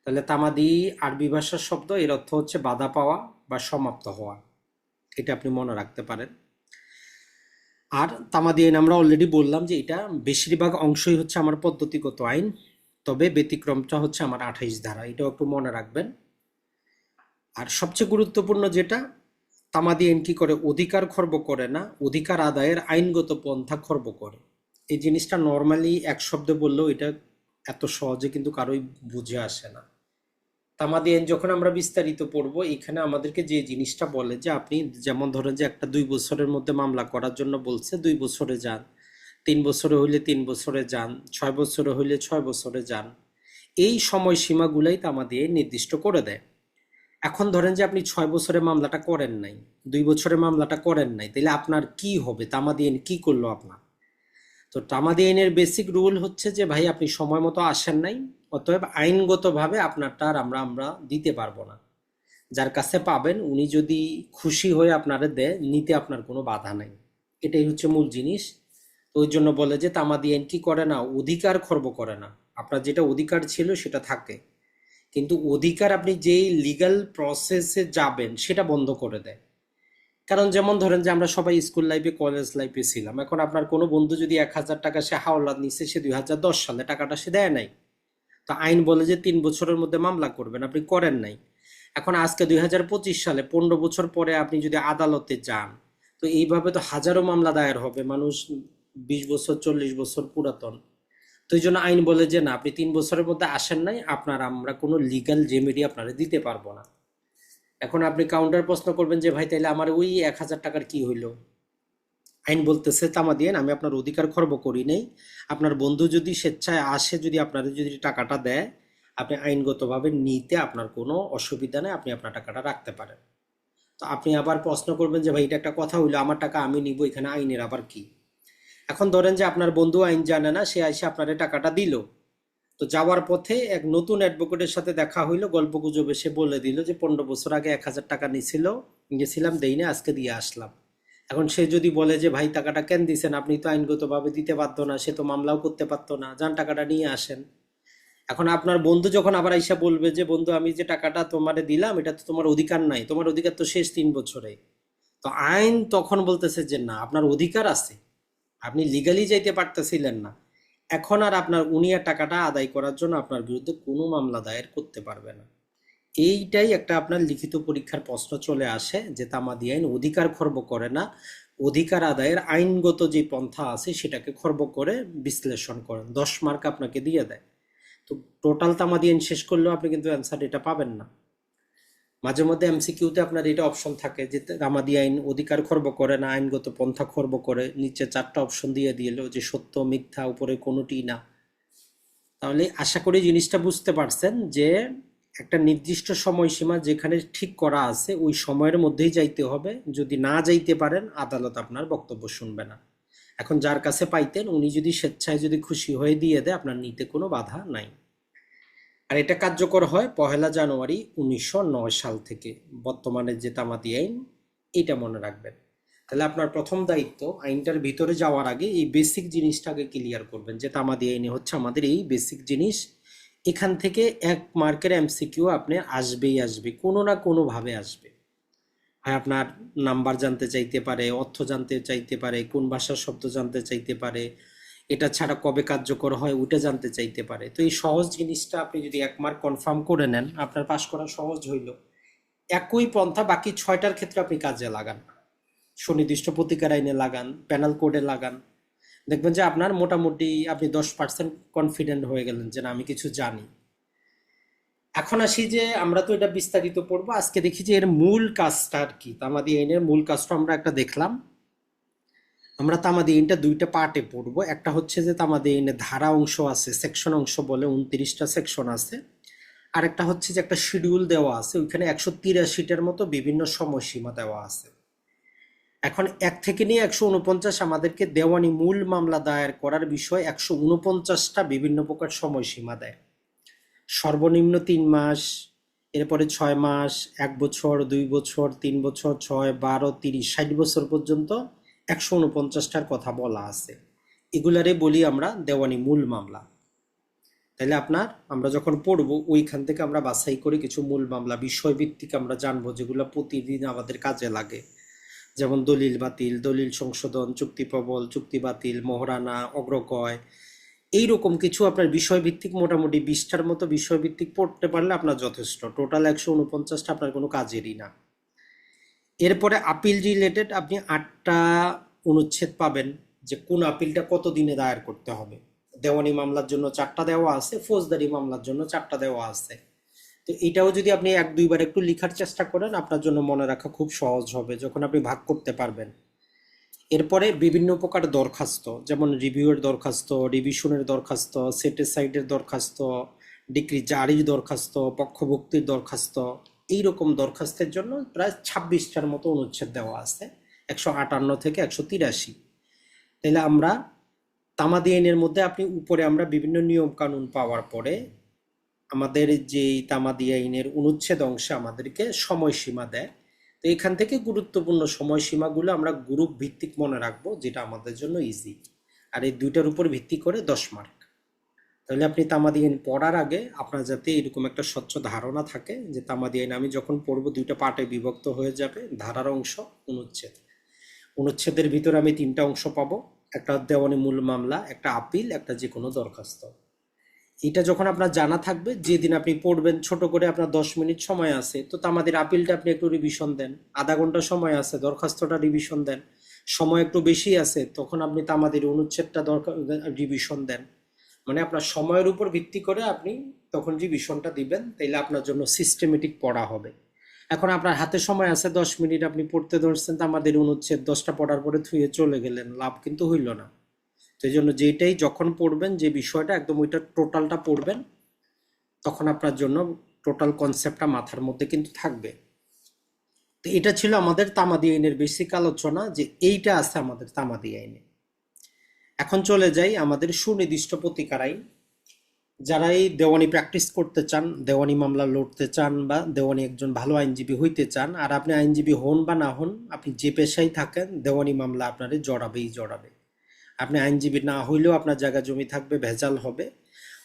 তাহলে তামাদি আরবি ভাষার শব্দ, এর অর্থ হচ্ছে বাধা পাওয়া বা সমাপ্ত হওয়া, এটা আপনি মনে রাখতে পারেন। আর তামাদি আইন আমরা অলরেডি বললাম যে এটা বেশিরভাগ অংশই হচ্ছে আমার পদ্ধতিগত আইন, তবে ব্যতিক্রমটা হচ্ছে আমার 28 ধারা, এটাও একটু মনে রাখবেন। আর সবচেয়ে গুরুত্বপূর্ণ যেটা, তামাদি আইন কি করে, অধিকার খর্ব করে না, অধিকার আদায়ের আইনগত পন্থা খর্ব করে। এই জিনিসটা নর্মালি এক শব্দে বললেও এটা এত সহজে কিন্তু কারোই বুঝে আসে না। তামাদি আইন যখন আমরা বিস্তারিত পড়বো, এখানে আমাদেরকে যে জিনিসটা বলে যে আপনি যেমন ধরেন যে একটা 2 বছরের মধ্যে মামলা করার জন্য বলছে, 2 বছরে যান, 3 বছরে হইলে 3 বছরে যান, 6 বছরে হইলে 6 বছরে যান। এই সময়সীমাগুলাই তামাদি আইন নির্দিষ্ট করে দেয়। এখন ধরেন যে আপনি 6 বছরে মামলাটা করেন নাই, 2 বছরে মামলাটা করেন নাই, তাহলে আপনার কি হবে? তামাদি আইন কি করলো আপনার? তো তামাদি আইনের বেসিক রুল হচ্ছে যে ভাই আপনি সময় মতো আসেন নাই, অতএব আইনগতভাবে আপনারটা আর আমরা দিতে পারবো না। যার কাছে পাবেন উনি যদি খুশি হয়ে আপনারে দেয়, নিতে আপনার কোনো বাধা নাই। এটাই হচ্ছে মূল জিনিস। তো ওই জন্য বলে যে তামাদি আইন কি করে না, অধিকার খর্ব করে না। আপনার যেটা অধিকার ছিল সেটা থাকে, কিন্তু অধিকার আপনি যেই লিগ্যাল প্রসেসে যাবেন সেটা বন্ধ করে দেয়। কারণ যেমন ধরেন যে আমরা সবাই স্কুল লাইফে কলেজ লাইফে ছিলাম, এখন আপনার কোনো বন্ধু যদি 1,000 টাকা সে হাওলাত নিচ্ছে, সে 2010 সালে টাকাটা সে দেয় নাই, তো আইন বলে যে 3 বছরের মধ্যে মামলা করবেন, আপনি করেন নাই। এখন আজকে 2025 সালে 15 বছর পরে আপনি যদি আদালতে যান, তো এইভাবে তো হাজারো মামলা দায়ের হবে, মানুষ 20 বছর 40 বছর পুরাতন। তো এই জন্য আইন বলে যে না, আপনি 3 বছরের মধ্যে আসেন নাই, আপনার আমরা কোনো লিগ্যাল রেমেডি আপনারা দিতে পারবো না। এখন আপনি কাউন্টার প্রশ্ন করবেন যে ভাই তাইলে আমার ওই 1,000 টাকার কি হইলো? আইন বলতেছে তামাদিয়েন, আমি আপনার অধিকার খর্ব করি নাই। আপনার বন্ধু যদি স্বেচ্ছায় আসে, যদি আপনার যদি টাকাটা দেয়, আপনি আইনগতভাবে নিতে আপনার কোনো অসুবিধা নেই, আপনি আপনার টাকাটা রাখতে পারেন। তো আপনি আবার প্রশ্ন করবেন যে ভাই এটা একটা কথা হইলো, আমার টাকা আমি নিব, এখানে আইনের আবার কি? এখন ধরেন যে আপনার বন্ধু আইন জানে না, সে এসে আপনার টাকাটা দিল। তো যাওয়ার পথে এক নতুন অ্যাডভোকেটের সাথে দেখা হইলো, গল্প গুজবে সে বলে দিল যে 15 বছর আগে 1,000 টাকা নিছিল, গেছিলাম দেই না, আজকে দিয়ে আসলাম। এখন সে যদি বলে যে ভাই টাকাটা কেন দিছেন, আপনি তো আইনগতভাবে দিতে বাধ্য না, সে তো মামলাও করতে পারতো না, যান টাকাটা নিয়ে আসেন। এখন আপনার বন্ধু যখন আবার আইসা বলবে যে বন্ধু আমি যে টাকাটা তোমারে দিলাম, এটা তো তোমার অধিকার নাই, তোমার অধিকার তো শেষ 3 বছরে। তো আইন তখন বলতেছে যে না, আপনার অধিকার আছে, আপনি লিগালি যাইতে পারতেছিলেন না। এখন আর আপনার উনি আর টাকাটা আদায় করার জন্য আপনার বিরুদ্ধে কোনো মামলা দায়ের করতে পারবে না। এইটাই একটা আপনার লিখিত পরীক্ষার প্রশ্ন চলে আসে যে তামাদি আইন অধিকার খর্ব করে না, অধিকার আদায়ের আইনগত যে পন্থা আছে সেটাকে খর্ব করে বিশ্লেষণ করেন, 10 মার্ক আপনাকে দিয়ে দেয়। তো টোটাল তামাদি আইন শেষ করলেও আপনি কিন্তু অ্যান্সার এটা পাবেন না। মাঝে মধ্যে এমসিকিউতে আপনার এটা অপশন থাকে যে তামাদি আইন অধিকার খর্ব করে না, আইনগত পন্থা খর্ব করে, নিচে 4টা অপশন দিয়ে দিল যে সত্য মিথ্যা, উপরে কোনোটি না। তাহলে আশা করি জিনিসটা বুঝতে পারছেন যে একটা নির্দিষ্ট সময়সীমা যেখানে ঠিক করা আছে ওই সময়ের মধ্যেই যাইতে হবে, যদি না যাইতে পারেন আদালত আপনার বক্তব্য শুনবে না। এখন যার কাছে পাইতেন উনি যদি স্বেচ্ছায় যদি খুশি হয়ে দিয়ে দেয়, আপনার নিতে কোনো বাধা নাই। আর এটা কার্যকর হয় 1 জানুয়ারি 1909 সাল থেকে, বর্তমানে যে তামাদি আইন, এটা মনে রাখবেন। তাহলে আপনার প্রথম দায়িত্ব আইনটার ভিতরে যাওয়ার আগে এই বেসিক জিনিসটাকে ক্লিয়ার করবেন যে তামাদি আইনে হচ্ছে আমাদের এই বেসিক জিনিস। এখান থেকে 1 মার্কের এমসিকিউ আপনি আসবেই আসবে, কোনো না কোনো ভাবে আসবে। হয় আপনার নাম্বার জানতে চাইতে পারে, অর্থ জানতে চাইতে পারে, কোন ভাষার শব্দ জানতে চাইতে পারে, এটা ছাড়া কবে কার্যকর হয় ওটা জানতে চাইতে পারে। তো এই সহজ জিনিসটা আপনি যদি 1 মার্ক কনফার্ম করে নেন, আপনার পাশ করা সহজ হইল। একই পন্থা বাকি 6টার ক্ষেত্রে আপনি কাজে লাগান, সুনির্দিষ্ট প্রতিকার আইনে লাগান, প্যানাল কোডে লাগান, দেখবেন যে আপনার মোটামুটি আপনি 10% কনফিডেন্ট হয়ে গেলেন যে না আমি কিছু জানি। এখন আসি যে আমরা তো এটা বিস্তারিত পড়বো, আজকে দেখি যে এর মূল কাজটা আর কি। তামাদি আইনের মূল কাজটা আমরা একটা দেখলাম। আমরা তামাদি আইনটা 2টা পার্টে পড়বো। একটা হচ্ছে যে তামাদি আইনে ধারা অংশ আছে, সেকশন অংশ বলে 29টা সেকশন আছে। আর একটা হচ্ছে যে একটা শিডিউল দেওয়া আছে, ওইখানে 183টার মতো বিভিন্ন সময়সীমা দেওয়া আছে। এখন 1 থেকে নিয়ে 149 আমাদেরকে দেওয়ানি মূল মামলা দায়ের করার বিষয় 149টা বিভিন্ন প্রকার সময়সীমা দেয়। সর্বনিম্ন 3 মাস, এরপরে 6 মাস, 1 বছর, 2 বছর, 3 বছর, 6, 12, 30, 60 বছর পর্যন্ত 149টার কথা বলা আছে। এগুলারে বলি আমরা দেওয়ানি মূল মামলা। তাহলে আপনার আমরা যখন পড়বো ওইখান থেকে আমরা বাছাই করে কিছু মূল মামলা বিষয়ভিত্তিক আমরা জানবো, যেগুলো প্রতিদিন আমাদের কাজে লাগে। যেমন দলিল বাতিল, দলিল সংশোধন, চুক্তি প্রবল, চুক্তি বাতিল, মোহরানা, অগ্রকয়, এইরকম কিছু আপনার বিষয়ভিত্তিক মোটামুটি 20টার মতো বিষয়ভিত্তিক পড়তে পারলে আপনার যথেষ্ট। টোটাল 149টা আপনার কোনো কাজেরই না। এরপরে আপিল রিলেটেড আপনি 8টা অনুচ্ছেদ পাবেন, যে কোন আপিলটা কত দিনে দায়ের করতে হবে। দেওয়ানি মামলার জন্য 4টা দেওয়া আছে, ফৌজদারি মামলার জন্য 4টা দেওয়া আছে। তো তো এটাও যদি আপনি এক দুইবার একটু লেখার চেষ্টা করেন, আপনার জন্য মনে রাখা খুব সহজ হবে যখন আপনি ভাগ করতে পারবেন। এরপরে বিভিন্ন প্রকার দরখাস্ত, যেমন রিভিউয়ের দরখাস্ত, রিভিশনের দরখাস্ত, সেটেসাইডের দরখাস্ত, ডিক্রি জারির দরখাস্ত, পক্ষভুক্তির দরখাস্ত, এইরকম দরখাস্তের জন্য প্রায় 26টার মতো অনুচ্ছেদ দেওয়া আছে, 158 থেকে 183। তাহলে আমরা তামাদি আইনের মধ্যে আপনি উপরে আমরা বিভিন্ন নিয়ম কানুন পাওয়ার পরে আমাদের যে তামাদি আইনের অনুচ্ছেদ অংশে আমাদেরকে সময়সীমা দেয়। তো এখান থেকে গুরুত্বপূর্ণ সময়সীমাগুলো আমরা গ্রুপ ভিত্তিক মনে রাখবো, যেটা আমাদের জন্য ইজি। আর এই দুইটার উপর ভিত্তি করে 10 মার্ক। তাহলে আপনি তামাদি আইন পড়ার আগে আপনার যাতে এরকম একটা স্বচ্ছ ধারণা থাকে যে তামাদি আইন আমি যখন পড়বো দুইটা পার্টে বিভক্ত হয়ে যাবে, ধারার অংশ, অনুচ্ছেদ। অনুচ্ছেদের ভিতরে আমি 3টা অংশ পাবো, একটা দেওয়ানি মূল মামলা, একটা আপিল, একটা যে কোনো দরখাস্ত। এটা যখন আপনার জানা থাকবে, যেদিন আপনি পড়বেন ছোট করে আপনার 10 মিনিট সময় আছে, তো আমাদের আপিলটা আপনি একটু রিভিশন দেন, আধা ঘন্টা সময় আছে দরখাস্তটা রিভিশন দেন, সময় একটু বেশি আছে তখন আপনি আমাদের অনুচ্ছেদটা দরকার রিভিশন দেন। মানে আপনার সময়ের উপর ভিত্তি করে আপনি তখন রিভিশনটা দিবেন, তাইলে আপনার জন্য সিস্টেমেটিক পড়া হবে। এখন আপনার হাতে সময় আছে 10 মিনিট, আপনি পড়তে ধরছেন আমাদের অনুচ্ছেদ 10টা পড়ার পরে থুয়ে চলে গেলেন, লাভ কিন্তু হইল না। সেই জন্য যেটাই যখন পড়বেন, যে বিষয়টা একদম ওইটা টোটালটা পড়বেন, তখন আপনার জন্য টোটাল কনসেপ্টটা মাথার মধ্যে কিন্তু থাকবে। তো এটা ছিল আমাদের তামাদি আইনের বেসিক আলোচনা, যে এইটা আছে আমাদের তামাদি আইনে। এখন চলে যাই আমাদের সুনির্দিষ্ট প্রতিকার আইন। যারা এই দেওয়ানি প্র্যাকটিস করতে চান, দেওয়ানি মামলা লড়তে চান, বা দেওয়ানি একজন ভালো আইনজীবী হইতে চান, আর আপনি আইনজীবী হন বা না হন, আপনি যে পেশায় থাকেন, দেওয়ানি মামলা আপনারে জড়াবেই জড়াবে। আপনি আইনজীবী না হইলেও আপনার জায়গা জমি থাকবে, ভেজাল হবে।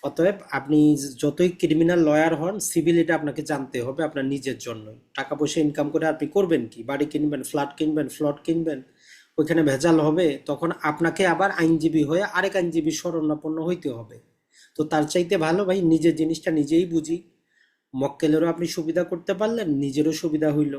অতএব আপনি যতই ক্রিমিনাল লয়ার হন, সিভিল এটা আপনাকে জানতে হবে আপনার নিজের জন্য। টাকা পয়সা ইনকাম করে আপনি করবেন কি? বাড়ি কিনবেন, ফ্ল্যাট কিনবেন, প্লট কিনবেন, ওইখানে ভেজাল হবে, তখন আপনাকে আবার আইনজীবী হয়ে আরেক আইনজীবীর শরণাপন্ন হইতে হবে। তো তার চাইতে ভালো ভাই নিজের জিনিসটা নিজেই বুঝি, মক্কেলেরও আপনি সুবিধা করতে পারলেন, নিজেরও সুবিধা হইল।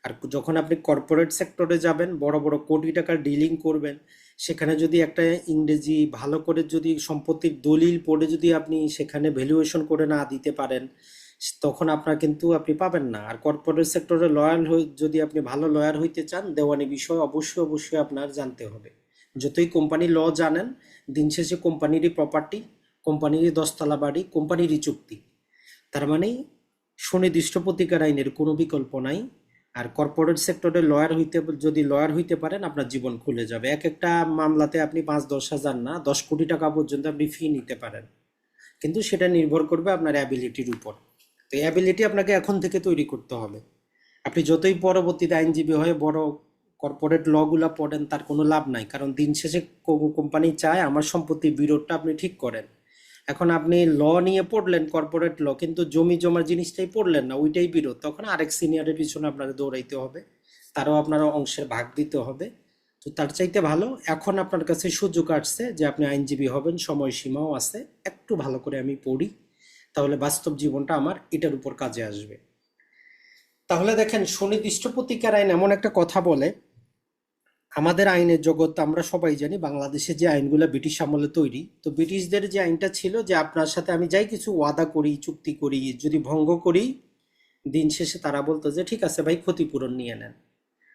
আর যখন আপনি কর্পোরেট সেক্টরে যাবেন, বড় বড় কোটি টাকার ডিলিং করবেন, সেখানে যদি একটা ইংরেজি ভালো করে যদি সম্পত্তির দলিল পড়ে যদি আপনি সেখানে ভ্যালুয়েশন করে না দিতে পারেন, তখন আপনার কিন্তু আপনি পাবেন না। আর কর্পোরেট সেক্টরে লয়াল যদি আপনি ভালো লয়ার হইতে চান, দেওয়ানি বিষয় অবশ্যই অবশ্যই আপনার জানতে হবে। যতই কোম্পানি ল জানেন, দিন শেষে কোম্পানিরই প্রপার্টি, কোম্পানিরই 10তলা বাড়ি, কোম্পানিরই চুক্তি। তার মানে সুনির্দিষ্ট প্রতিকার আইনের কোনো বিকল্প নাই। আর কর্পোরেট সেক্টরে যদি লয়ার হইতে পারেন, আপনার জীবন খুলে যাবে। এক একটা মামলাতে আপনি 5-10 হাজার না, 10 কোটি টাকা পর্যন্ত আপনি ফি নিতে পারেন। কিন্তু সেটা নির্ভর করবে আপনার অ্যাবিলিটির উপর। তো অ্যাবিলিটি আপনাকে এখন থেকে তৈরি করতে হবে। আপনি যতই পরবর্তীতে আইনজীবী হয়ে বড় কর্পোরেট লগুলা পড়েন, তার কোনো লাভ নাই। কারণ দিন শেষে কোম্পানি চায় আমার সম্পত্তির বিরোধটা আপনি ঠিক করেন। এখন আপনি ল নিয়ে পড়লেন, কর্পোরেট ল, কিন্তু জমি জমার জিনিসটাই পড়লেন না, ওইটাই বিরোধ, তখন আরেক সিনিয়রের পিছনে আপনাকে দৌড়াইতে হবে, তারও আপনারা অংশের ভাগ দিতে হবে। তো তার চাইতে ভালো এখন আপনার কাছে সুযোগ আসছে যে আপনি আইনজীবী হবেন, সময়সীমাও আছে, একটু ভালো করে আমি পড়ি, তাহলে বাস্তব জীবনটা আমার এটার উপর কাজে আসবে। তাহলে দেখেন, সুনির্দিষ্ট প্রতিকার আইন এমন একটা কথা বলে, আমাদের আইনের জগৎ আমরা সবাই জানি, বাংলাদেশে যে আইনগুলো ব্রিটিশ আমলে তৈরি, তো ব্রিটিশদের যে আইনটা ছিল যে আপনার সাথে আমি যাই কিছু ওয়াদা করি, চুক্তি করি, যদি ভঙ্গ করি, দিন শেষে তারা বলতো যে ঠিক আছে ভাই, ক্ষতিপূরণ নিয়ে নেন।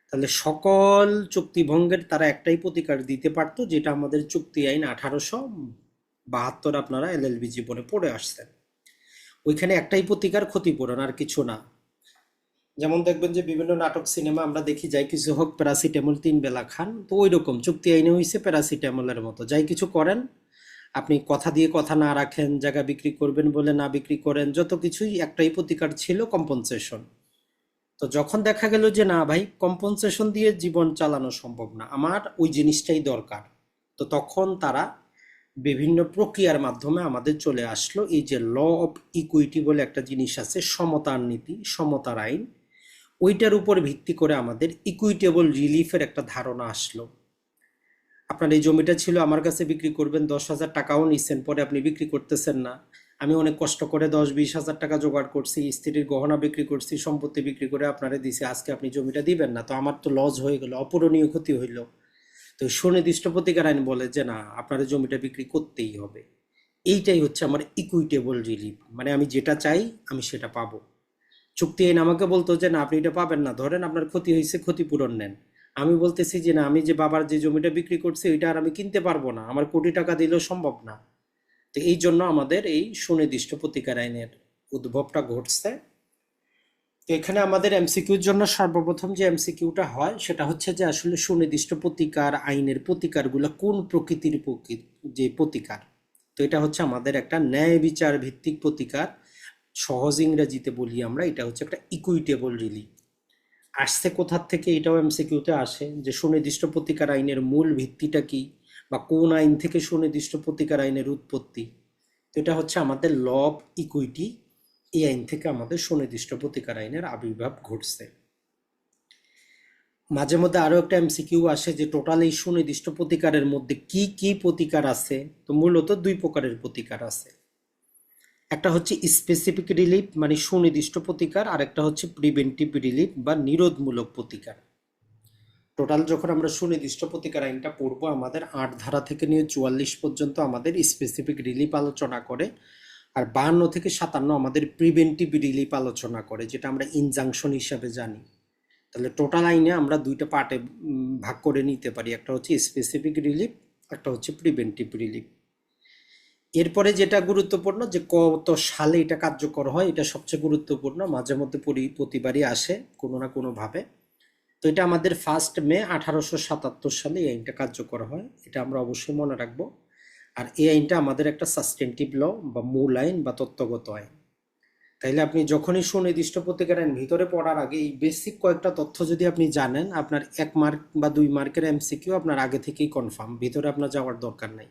তাহলে সকল চুক্তি ভঙ্গের তারা একটাই প্রতিকার দিতে পারতো, যেটা আমাদের চুক্তি আইন 1872 আপনারা এলএলবি জীবনে পড়ে আসছেন। ওইখানে একটাই প্রতিকার, ক্ষতিপূরণ, আর কিছু না। যেমন দেখবেন যে বিভিন্ন নাটক সিনেমা আমরা দেখি, যাই কিছু হোক প্যারাসিটামল 3 বেলা খান, তো ওই রকম চুক্তি আইনে হয়েছে প্যারাসিটামলের মতো। যাই কিছু করেন, আপনি কথা দিয়ে কথা না রাখেন, জায়গা বিক্রি করবেন বলে না বিক্রি করেন, যত কিছুই একটাই প্রতিকার ছিল, কম্পনসেশন। তো যখন দেখা গেল যে না ভাই, কম্পনসেশন দিয়ে জীবন চালানো সম্ভব না, আমার ওই জিনিসটাই দরকার, তো তখন তারা বিভিন্ন প্রক্রিয়ার মাধ্যমে আমাদের চলে আসলো এই যে ল অফ ইকুইটি বলে একটা জিনিস আছে, সমতার নীতি, সমতার আইন। ওইটার উপর ভিত্তি করে আমাদের ইকুইটেবল রিলিফের একটা ধারণা আসলো। আপনার এই জমিটা ছিল আমার কাছে, বিক্রি করবেন, 10,000 টাকাও নিচ্ছেন, পরে আপনি বিক্রি করতেছেন না, আমি অনেক কষ্ট করে 10-20 হাজার টাকা জোগাড় করছি, স্ত্রীর গহনা বিক্রি করছি, সম্পত্তি বিক্রি করে আপনারে দিছি, আজকে আপনি জমিটা দিবেন না, তো আমার তো লস হয়ে গেল, অপূরণীয় ক্ষতি হইল। তো সুনির্দিষ্ট প্রতিকার আইন বলে যে না, আপনার জমিটা বিক্রি করতেই হবে। এইটাই হচ্ছে আমার ইকুইটেবল রিলিফ, মানে আমি যেটা চাই আমি সেটা পাবো। চুক্তি আইন আমাকে বলতো যে না আপনি এটা পাবেন না, ধরেন আপনার ক্ষতি হয়েছে ক্ষতিপূরণ নেন। আমি বলতেছি যে না, আমি যে বাবার যে জমিটা বিক্রি করছি ওইটা আর আমি কিনতে পারবো না, আমার কোটি টাকা দিলেও সম্ভব না। তো এই জন্য আমাদের এই সুনির্দিষ্ট প্রতিকার আইনের উদ্ভবটা ঘটছে। তো এখানে আমাদের এমসিকিউর জন্য সর্বপ্রথম যে এমসিকিউটা হয় সেটা হচ্ছে যে আসলে সুনির্দিষ্ট প্রতিকার আইনের প্রতিকারগুলো কোন প্রকৃতির যে প্রতিকার। তো এটা হচ্ছে আমাদের একটা ন্যায় বিচার ভিত্তিক প্রতিকার, সহজ ইংরেজিতে বলি আমরা, এটা হচ্ছে একটা ইকুইটেবল রিলিফ। আসছে কোথার থেকে, এটাও এমসিকিউতে আসে যে সুনির্দিষ্ট প্রতিকার আইনের মূল ভিত্তিটা কি, বা কোন আইন থেকে সুনির্দিষ্ট প্রতিকার আইনের উৎপত্তি। তো এটা হচ্ছে আমাদের ল অফ ইকুইটি, এই আইন থেকে আমাদের সুনির্দিষ্ট প্রতিকার আইনের আবির্ভাব ঘটছে। মাঝে মধ্যে আরো একটা এমসিকিউ আসে যে টোটাল এই সুনির্দিষ্ট প্রতিকারের মধ্যে কি কি প্রতিকার আছে। তো মূলত দুই প্রকারের প্রতিকার আছে, একটা হচ্ছে স্পেসিফিক রিলিফ মানে সুনির্দিষ্ট প্রতিকার, আর একটা হচ্ছে প্রিভেন্টিভ রিলিফ বা নিরোধমূলক প্রতিকার। টোটাল যখন আমরা সুনির্দিষ্ট প্রতিকার আইনটা পড়বো, আমাদের ৮ ধারা থেকে নিয়ে ৪৪ পর্যন্ত আমাদের স্পেসিফিক রিলিফ আলোচনা করে, আর ৫২ থেকে ৫৭ আমাদের প্রিভেন্টিভ রিলিফ আলোচনা করে, যেটা আমরা ইনজাংশন হিসাবে জানি। তাহলে টোটাল আইনে আমরা দুইটা পার্টে ভাগ করে নিতে পারি, একটা হচ্ছে স্পেসিফিক রিলিফ, একটা হচ্ছে প্রিভেন্টিভ রিলিফ। এরপরে যেটা গুরুত্বপূর্ণ যে কত সালে এটা কার্যকর হয়, এটা সবচেয়ে গুরুত্বপূর্ণ, মাঝে মধ্যে প্রতিবারই আসে কোনো না কোনো ভাবে। তো এটা আমাদের 1 মে 1877 সালে এই আইনটা কার্যকর হয়, এটা আমরা অবশ্যই মনে রাখবো। আর এই আইনটা আমাদের একটা সাস্টেনটিভ ল বা মূল আইন বা তত্ত্বগত আইন। তাইলে আপনি যখনই সুনির্দিষ্ট প্রতিকার আইন ভিতরে পড়ার আগে এই বেসিক কয়েকটা তথ্য যদি আপনি জানেন, আপনার 1 মার্ক বা 2 মার্কের এমসিকিউ আপনার আগে থেকেই কনফার্ম, ভিতরে আপনার যাওয়ার দরকার নাই।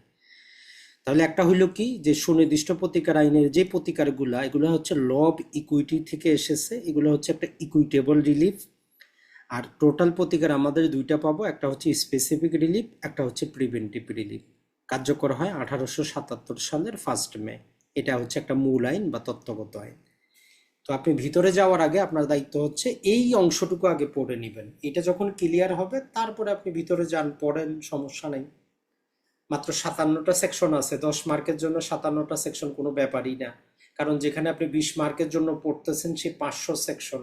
তাহলে একটা হইল কি, যে সুনির্দিষ্ট প্রতিকার আইনের যে প্রতিকারগুলো, এগুলো হচ্ছে ল অফ ইকুইটি থেকে এসেছে, এগুলো হচ্ছে একটা ইকুইটেবল রিলিফ। আর টোটাল প্রতিকার আমাদের দুইটা পাবো, একটা হচ্ছে স্পেসিফিক রিলিফ, একটা হচ্ছে প্রিভেন্টিভ রিলিফ। কার্যকর হয় 1877 সালের 1 মে। এটা হচ্ছে একটা মূল আইন বা তত্ত্বগত আইন। তো আপনি ভিতরে যাওয়ার আগে আপনার দায়িত্ব হচ্ছে এই অংশটুকু আগে পড়ে নেবেন, এটা যখন ক্লিয়ার হবে তারপরে আপনি ভিতরে যান, পড়েন, সমস্যা নেই। মাত্র 57টা সেকশন আছে, 10 মার্কের জন্য 57টা সেকশন কোনো ব্যাপারই না। কারণ যেখানে আপনি 20 মার্কের জন্য পড়তেছেন সে 500 সেকশন,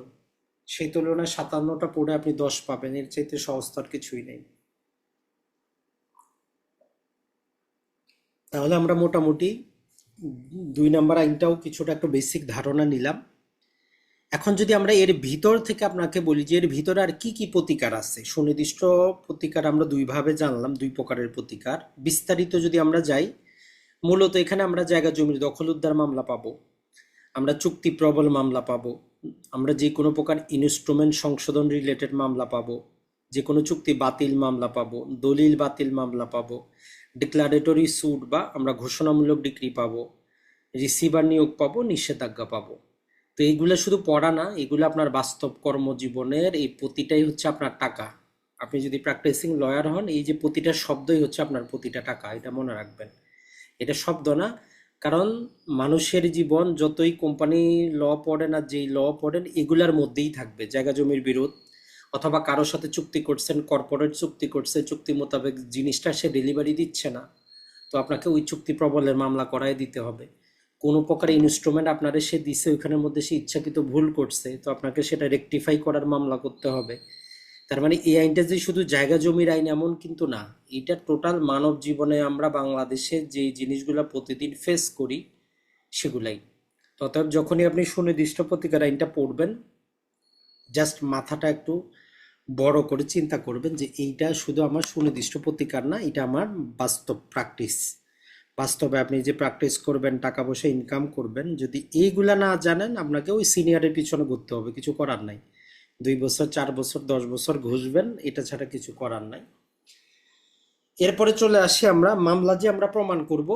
সেই তুলনায় 57টা পড়ে আপনি 10 পাবেন, এর চাইতে সহজ তো আর কিছুই নেই। তাহলে আমরা মোটামুটি 2 নম্বর আইনটাও কিছুটা একটা বেসিক ধারণা নিলাম। এখন যদি আমরা এর ভিতর থেকে আপনাকে বলি যে এর ভিতরে আর কি কি প্রতিকার আছে। সুনির্দিষ্ট প্রতিকার আমরা দুইভাবে জানলাম, দুই প্রকারের প্রতিকার। বিস্তারিত যদি আমরা যাই, মূলত এখানে আমরা জায়গা জমির দখল উদ্ধার মামলা পাবো, আমরা চুক্তি প্রবল মামলা পাবো, আমরা যে কোনো প্রকার ইনস্ট্রুমেন্ট সংশোধন রিলেটেড মামলা পাবো, যে কোনো চুক্তি বাতিল মামলা পাবো, দলিল বাতিল মামলা পাবো, ডিক্লারেটরি স্যুট বা আমরা ঘোষণামূলক ডিক্রি পাবো, রিসিভার নিয়োগ পাবো, নিষেধাজ্ঞা পাবো। তো এইগুলো শুধু পড়া না, এগুলো আপনার বাস্তব কর্মজীবনের এই প্রতিটাই হচ্ছে আপনার টাকা। আপনি যদি প্র্যাকটিসিং লয়ার হন, এই যে প্রতিটা শব্দই হচ্ছে আপনার প্রতিটা টাকা, এটা মনে রাখবেন। এটা শব্দ না, কারণ মানুষের জীবন যতই কোম্পানি ল পড়েন আর যেই ল পড়েন এগুলার মধ্যেই থাকবে। জায়গা জমির বিরোধ, অথবা কারোর সাথে চুক্তি করছেন, কর্পোরেট চুক্তি করছে, চুক্তি মোতাবেক জিনিসটা সে ডেলিভারি দিচ্ছে না, তো আপনাকে ওই চুক্তি প্রবলের মামলা করাই দিতে হবে। কোনো প্রকার ইনস্ট্রুমেন্ট আপনারে সে দিছে, ওইখানের মধ্যে সে ইচ্ছাকৃত ভুল করছে, তো আপনাকে সেটা রেকটিফাই করার মামলা করতে হবে। তার মানে এই আইনটা যে শুধু জায়গা জমির আইন এমন কিন্তু না, এটা টোটাল মানব জীবনে আমরা বাংলাদেশে যে জিনিসগুলো প্রতিদিন ফেস করি সেগুলাই। তো অতএব যখনই আপনি সুনির্দিষ্ট প্রতিকার আইনটা পড়বেন, জাস্ট মাথাটা একটু বড় করে চিন্তা করবেন যে এইটা শুধু আমার সুনির্দিষ্ট প্রতিকার না, এটা আমার বাস্তব প্র্যাকটিস। বাস্তবে আপনি যে প্র্যাকটিস করবেন, টাকা পয়সা ইনকাম করবেন, যদি এইগুলা না জানেন আপনাকে ওই সিনিয়রের পিছনে ঘুরতে হবে, কিছু করার নাই। 2 বছর, 4 বছর, 10 বছর ঘুষবেন, এটা ছাড়া কিছু করার নাই। এরপরে চলে আসি আমরা মামলা যে আমরা প্রমাণ করব,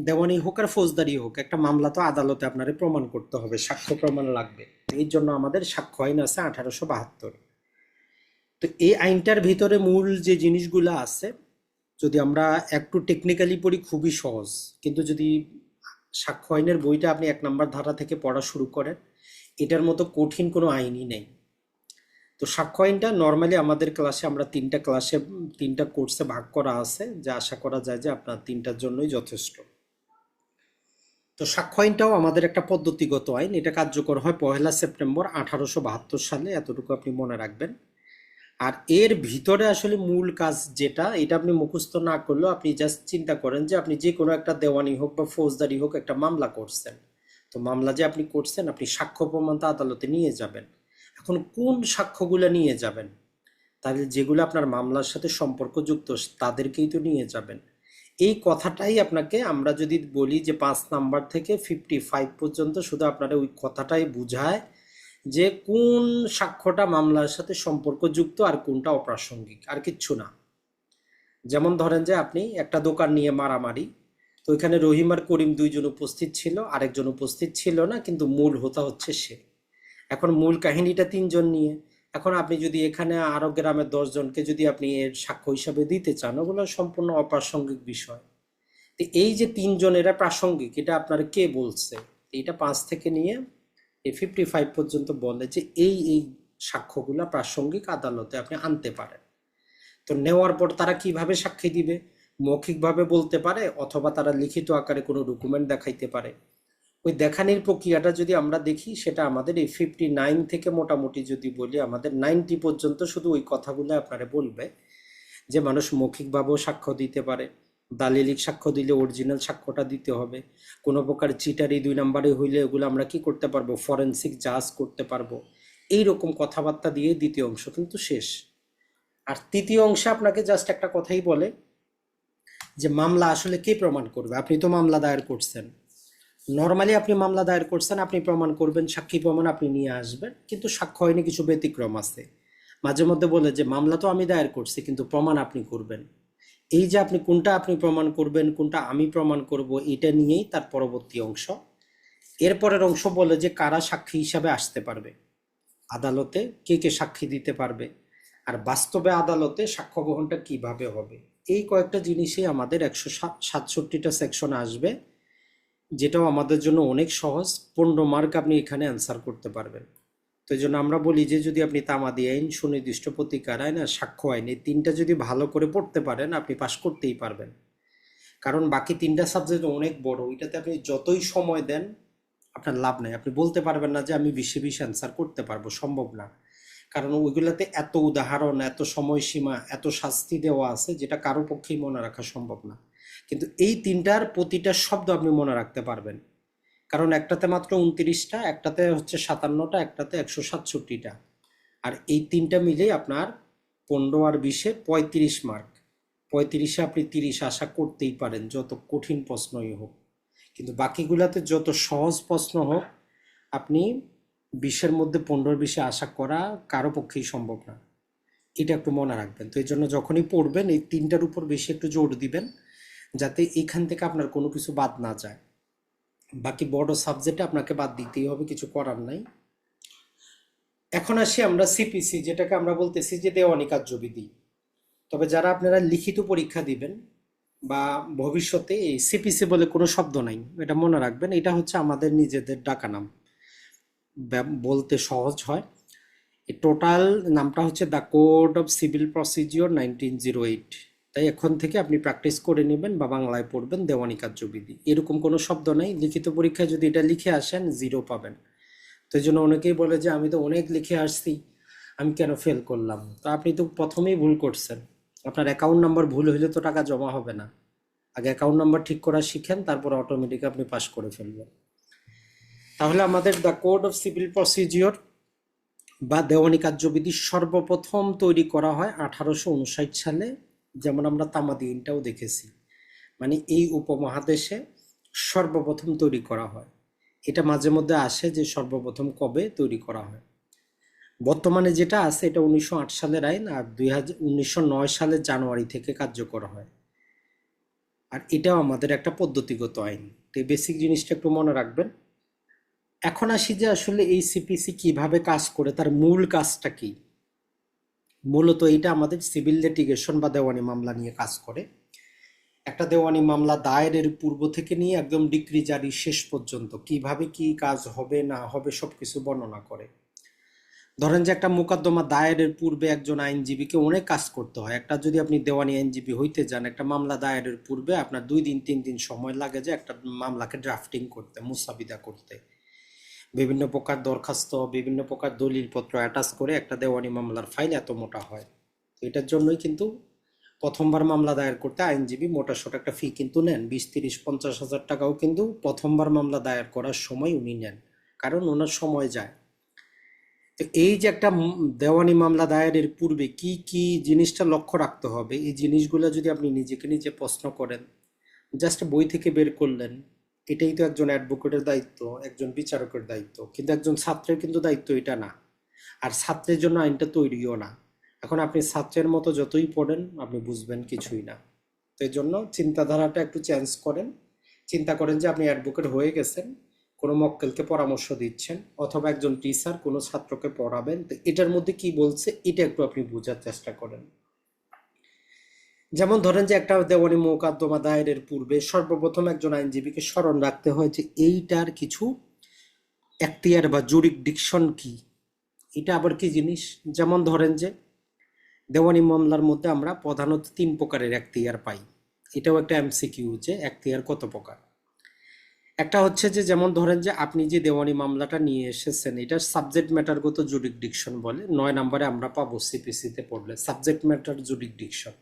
দেওয়ানি হোক আর ফৌজদারি হোক, একটা মামলা তো আদালতে আপনারে প্রমাণ করতে হবে, সাক্ষ্য প্রমাণ লাগবে। এই জন্য আমাদের সাক্ষ্য আইন আছে 1872। তো এই আইনটার ভিতরে মূল যে জিনিসগুলো আছে, যদি আমরা একটু টেকনিক্যালি পড়ি খুবই সহজ, কিন্তু যদি সাক্ষ্য আইনের বইটা আপনি 1 নম্বর ধারা থেকে পড়া শুরু করেন, এটার মতো কঠিন কোনো আইনই নেই। তো সাক্ষ্য আইনটা নর্মালি আমাদের ক্লাসে, আমরা 3টা কোর্সে ভাগ করা আছে, যা আশা করা যায় যে আপনার 3টার জন্যই যথেষ্ট। তো সাক্ষ্য আইনটাও আমাদের একটা পদ্ধতিগত আইন, এটা কার্যকর হয় 1 সেপ্টেম্বর 1872 সালে, এতটুকু আপনি মনে রাখবেন। আর এর ভিতরে আসলে মূল কাজ যেটা, এটা আপনি মুখস্থ না করলেও আপনি জাস্ট চিন্তা করেন যে আপনি যে কোনো একটা দেওয়ানি হোক বা ফৌজদারি হোক একটা মামলা করছেন। তো মামলা যে আপনি করছেন, আপনি সাক্ষ্য প্রমাণ তো আদালতে নিয়ে যাবেন। এখন কোন সাক্ষ্যগুলো নিয়ে যাবেন? তাহলে যেগুলো আপনার মামলার সাথে সম্পর্কযুক্ত তাদেরকেই তো নিয়ে যাবেন। এই কথাটাই আপনাকে আমরা যদি বলি যে 5 নাম্বার থেকে 55 পর্যন্ত শুধু আপনারা ওই কথাটাই বুঝায় যে কোন সাক্ষ্যটা মামলার সাথে সম্পর্কযুক্ত আর কোনটা অপ্রাসঙ্গিক, আর কিচ্ছু না। যেমন ধরেন যে আপনি একটা দোকান নিয়ে মারামারি, তো ওইখানে রহিম আর করিম দুইজন উপস্থিত ছিল, আরেকজন উপস্থিত ছিল না, কিন্তু মূল হোতা হচ্ছে সে। এখন মূল কাহিনীটা তিনজন নিয়ে। এখন আপনি যদি এখানে আরো গ্রামের 10 জনকে যদি আপনি এর সাক্ষ্য হিসাবে দিতে চান, ওগুলো সম্পূর্ণ অপ্রাসঙ্গিক বিষয়। তো এই যে তিনজন এরা প্রাসঙ্গিক, এটা আপনারা কে বলছে? এটা 5 থেকে নিয়ে এই 55 পর্যন্ত বলে যে এই এই সাক্ষ্যগুলা প্রাসঙ্গিক, আদালতে আপনি আনতে পারেন। তো নেওয়ার পর তারা কিভাবে সাক্ষী দিবে? মৌখিকভাবে বলতে পারে, অথবা তারা লিখিত আকারে কোনো ডকুমেন্ট দেখাইতে পারে। ওই দেখানির প্রক্রিয়াটা যদি আমরা দেখি, সেটা আমাদের এই 59 থেকে মোটামুটি যদি বলি আমাদের 90 পর্যন্ত শুধু ওই কথাগুলো আপনারা বলবে যে মানুষ মৌখিকভাবেও সাক্ষ্য দিতে পারে, দালিলিক সাক্ষ্য দিলে অরিজিনাল সাক্ষ্যটা দিতে হবে, কোনো প্রকার চিটারি 2 নাম্বারে হইলে ওগুলো আমরা কি করতে পারবো, ফরেন্সিক জাজ করতে পারবো। এইরকম কথাবার্তা দিয়ে দ্বিতীয় অংশ কিন্তু শেষ। আর তৃতীয় অংশে আপনাকে জাস্ট একটা কথাই বলে যে মামলা আসলে কে প্রমাণ করবে। আপনি তো মামলা দায়ের করছেন, নর্মালি আপনি মামলা দায়ের করছেন, আপনি প্রমাণ করবেন, সাক্ষী প্রমাণ আপনি নিয়ে আসবেন, কিন্তু সাক্ষ্য আইনে কিছু ব্যতিক্রম আছে। মাঝে মধ্যে বলে যে মামলা তো আমি দায়ের করছি, কিন্তু প্রমাণ আপনি করবেন। এই যে আপনি কোনটা আপনি প্রমাণ করবেন, কোনটা আমি প্রমাণ করব, এটা নিয়েই তার পরবর্তী অংশ। এরপরের অংশ বলে যে কারা সাক্ষী হিসাবে আসতে পারবে আদালতে, কে কে সাক্ষী দিতে পারবে, আর বাস্তবে আদালতে সাক্ষ্য গ্রহণটা কিভাবে হবে। এই কয়েকটা জিনিসই আমাদের 167টা সেকশনে আসবে, যেটাও আমাদের জন্য অনেক সহজ। 15 মার্ক আপনি এখানে অ্যান্সার করতে পারবেন। তো এই জন্য আমরা বলি যে যদি আপনি তামাদি আইন, সুনির্দিষ্ট প্রতিকার আইন আর সাক্ষ্য আইন, এই তিনটা যদি ভালো করে পড়তে পারেন, আপনি পাশ করতেই পারবেন। কারণ বাকি তিনটা সাবজেক্ট অনেক বড়, এটাতে আপনি যতই সময় দেন আপনার লাভ নেই। আপনি বলতে পারবেন না যে আমি 20-এ 20 অ্যান্সার করতে পারবো, সম্ভব না। কারণ ওইগুলোতে এত উদাহরণ, এত সময়সীমা, এত শাস্তি দেওয়া আছে, যেটা কারো পক্ষেই মনে রাখা সম্ভব না। কিন্তু এই তিনটার প্রতিটা শব্দ আপনি মনে রাখতে পারবেন, কারণ একটাতে মাত্র 29টা, একটাতে হচ্ছে 57টা, একটাতে 167টা। আর এই তিনটা মিলেই আপনার 15 আর 20-এ 35 মার্ক। 35-এ আপনি 30 আশা করতেই পারেন, যত কঠিন প্রশ্নই হোক। কিন্তু বাকিগুলাতে যত সহজ প্রশ্ন হোক, আপনি 20-এর মধ্যে 15-20-এ আশা করা কারো পক্ষেই সম্ভব না। এটা একটু মনে রাখবেন। তো এই জন্য যখনই পড়বেন এই তিনটার উপর বেশি একটু জোর দিবেন, যাতে এখান থেকে আপনার কোনো কিছু বাদ না যায়। বাকি বড় সাবজেক্টে আপনাকে বাদ দিতেই হবে, কিছু করার নাই। এখন আসি আমরা সিপিসি, যেটাকে আমরা বলতেছি যে দেওয়ানি কার্যবিধি। তবে যারা আপনারা লিখিত পরীক্ষা দিবেন বা ভবিষ্যতে, এই সিপিসি বলে কোনো শব্দ নাই, এটা মনে রাখবেন। এটা হচ্ছে আমাদের নিজেদের ডাকা নাম, বলতে সহজ হয়। এই টোটাল নামটা হচ্ছে the code of civil procedure 1908। তাই এখন থেকে আপনি প্র্যাকটিস করে নেবেন বা বাংলায় পড়বেন দেওয়ানি কার্যবিধি। এরকম কোনো শব্দ নাই। লিখিত পরীক্ষায় যদি এটা লিখে আসেন 0 পাবেন। তো এই জন্য অনেকেই বলে যে আমি তো অনেক লিখে আসছি, আমি কেন ফেল করলাম? তো আপনি তো প্রথমেই ভুল করছেন। আপনার অ্যাকাউন্ট নাম্বার ভুল হইলে তো টাকা জমা হবে না। আগে অ্যাকাউন্ট নাম্বার ঠিক করা শিখেন, তারপর অটোমেটিক আপনি পাস করে ফেলবেন। তাহলে আমাদের the code of civil procedure বা দেওয়ানি কার্যবিধি সর্বপ্রথম তৈরি করা হয় 1859 সালে। যেমন আমরা তামাদি আইনটাও দেখেছি, মানে এই উপমহাদেশে সর্বপ্রথম তৈরি করা হয়। এটা মাঝে মধ্যে আসে যে সর্বপ্রথম কবে তৈরি করা হয়। বর্তমানে যেটা আছে এটা 1908 সালের আইন, আর 1909 সালের জানুয়ারি থেকে কার্যকর হয়। আর এটাও আমাদের একটা পদ্ধতিগত আইন। তো এই বেসিক জিনিসটা একটু মনে রাখবেন। এখন আসি যে আসলে এই সিপিসি কিভাবে কাজ করে, তার মূল কাজটা কি। মূলত এটা আমাদের সিভিল লিটিগেশন বা দেওয়ানি মামলা নিয়ে কাজ করে। একটা দেওয়ানি মামলা দায়েরের পূর্ব থেকে নিয়ে একদম ডিক্রি জারি শেষ পর্যন্ত কিভাবে কি কাজ হবে না হবে সবকিছু বর্ণনা করে। ধরেন যে একটা মোকদ্দমা দায়েরের পূর্বে একজন আইনজীবীকে অনেক কাজ করতে হয়। একটা যদি আপনি দেওয়ানি আইনজীবী হইতে যান, একটা মামলা দায়েরের পূর্বে আপনার 2 দিন 3 দিন সময় লাগে যে একটা মামলাকে ড্রাফটিং করতে, মুসাবিদা করতে, বিভিন্ন প্রকার দরখাস্ত, বিভিন্ন প্রকার দলিলপত্র অ্যাটাচ করে একটা দেওয়ানি মামলার ফাইল এত মোটা হয়। তো এটার জন্যই কিন্তু প্রথমবার মামলা দায়ের করতে আইনজীবী মোটা সোটা একটা ফি কিন্তু নেন, 20, 30, 50 হাজার টাকাও কিন্তু প্রথমবার মামলা দায়ের করার সময় উনি নেন, কারণ ওনার সময় যায়। তো এই যে একটা দেওয়ানি মামলা দায়েরের পূর্বে কি কি জিনিসটা লক্ষ্য রাখতে হবে, এই জিনিসগুলো যদি আপনি নিজেকে নিজে প্রশ্ন করেন, জাস্ট বই থেকে বের করলেন, এটাই তো একজন অ্যাডভোকেটের দায়িত্ব, একজন বিচারকের দায়িত্ব, কিন্তু একজন ছাত্রের কিন্তু দায়িত্ব এটা না। আর ছাত্রের জন্য আইনটা তৈরিও না। এখন আপনি ছাত্রের মতো যতই পড়েন আপনি বুঝবেন কিছুই না। তো এই জন্য চিন্তাধারাটা একটু চেঞ্জ করেন। চিন্তা করেন যে আপনি অ্যাডভোকেট হয়ে গেছেন, কোনো মক্কেলকে পরামর্শ দিচ্ছেন, অথবা একজন টিচার কোনো ছাত্রকে পড়াবেন, তো এটার মধ্যে কি বলছে এটা একটু আপনি বোঝার চেষ্টা করেন। যেমন ধরেন যে একটা দেওয়ানি মোকদ্দমা দায়েরের পূর্বে সর্বপ্রথম একজন আইনজীবীকে স্মরণ রাখতে হয় যে এইটার কিছু এখতিয়ার বা জুরিকডিকশন কি। এটা আবার কি জিনিস? যেমন ধরেন যে দেওয়ানি মামলার মধ্যে আমরা প্রধানত 3 প্রকারের এখতিয়ার পাই। এটাও একটা এমসিকিউ যে এখতিয়ার কত প্রকার। একটা হচ্ছে যে যেমন ধরেন যে আপনি যে দেওয়ানি মামলাটা নিয়ে এসেছেন এটার সাবজেক্ট ম্যাটারগত জুরিকডিকশন বলে, 9 নম্বরে আমরা পাবো সিপিসিতে পড়লে সাবজেক্ট ম্যাটার জুরিকডিকশন।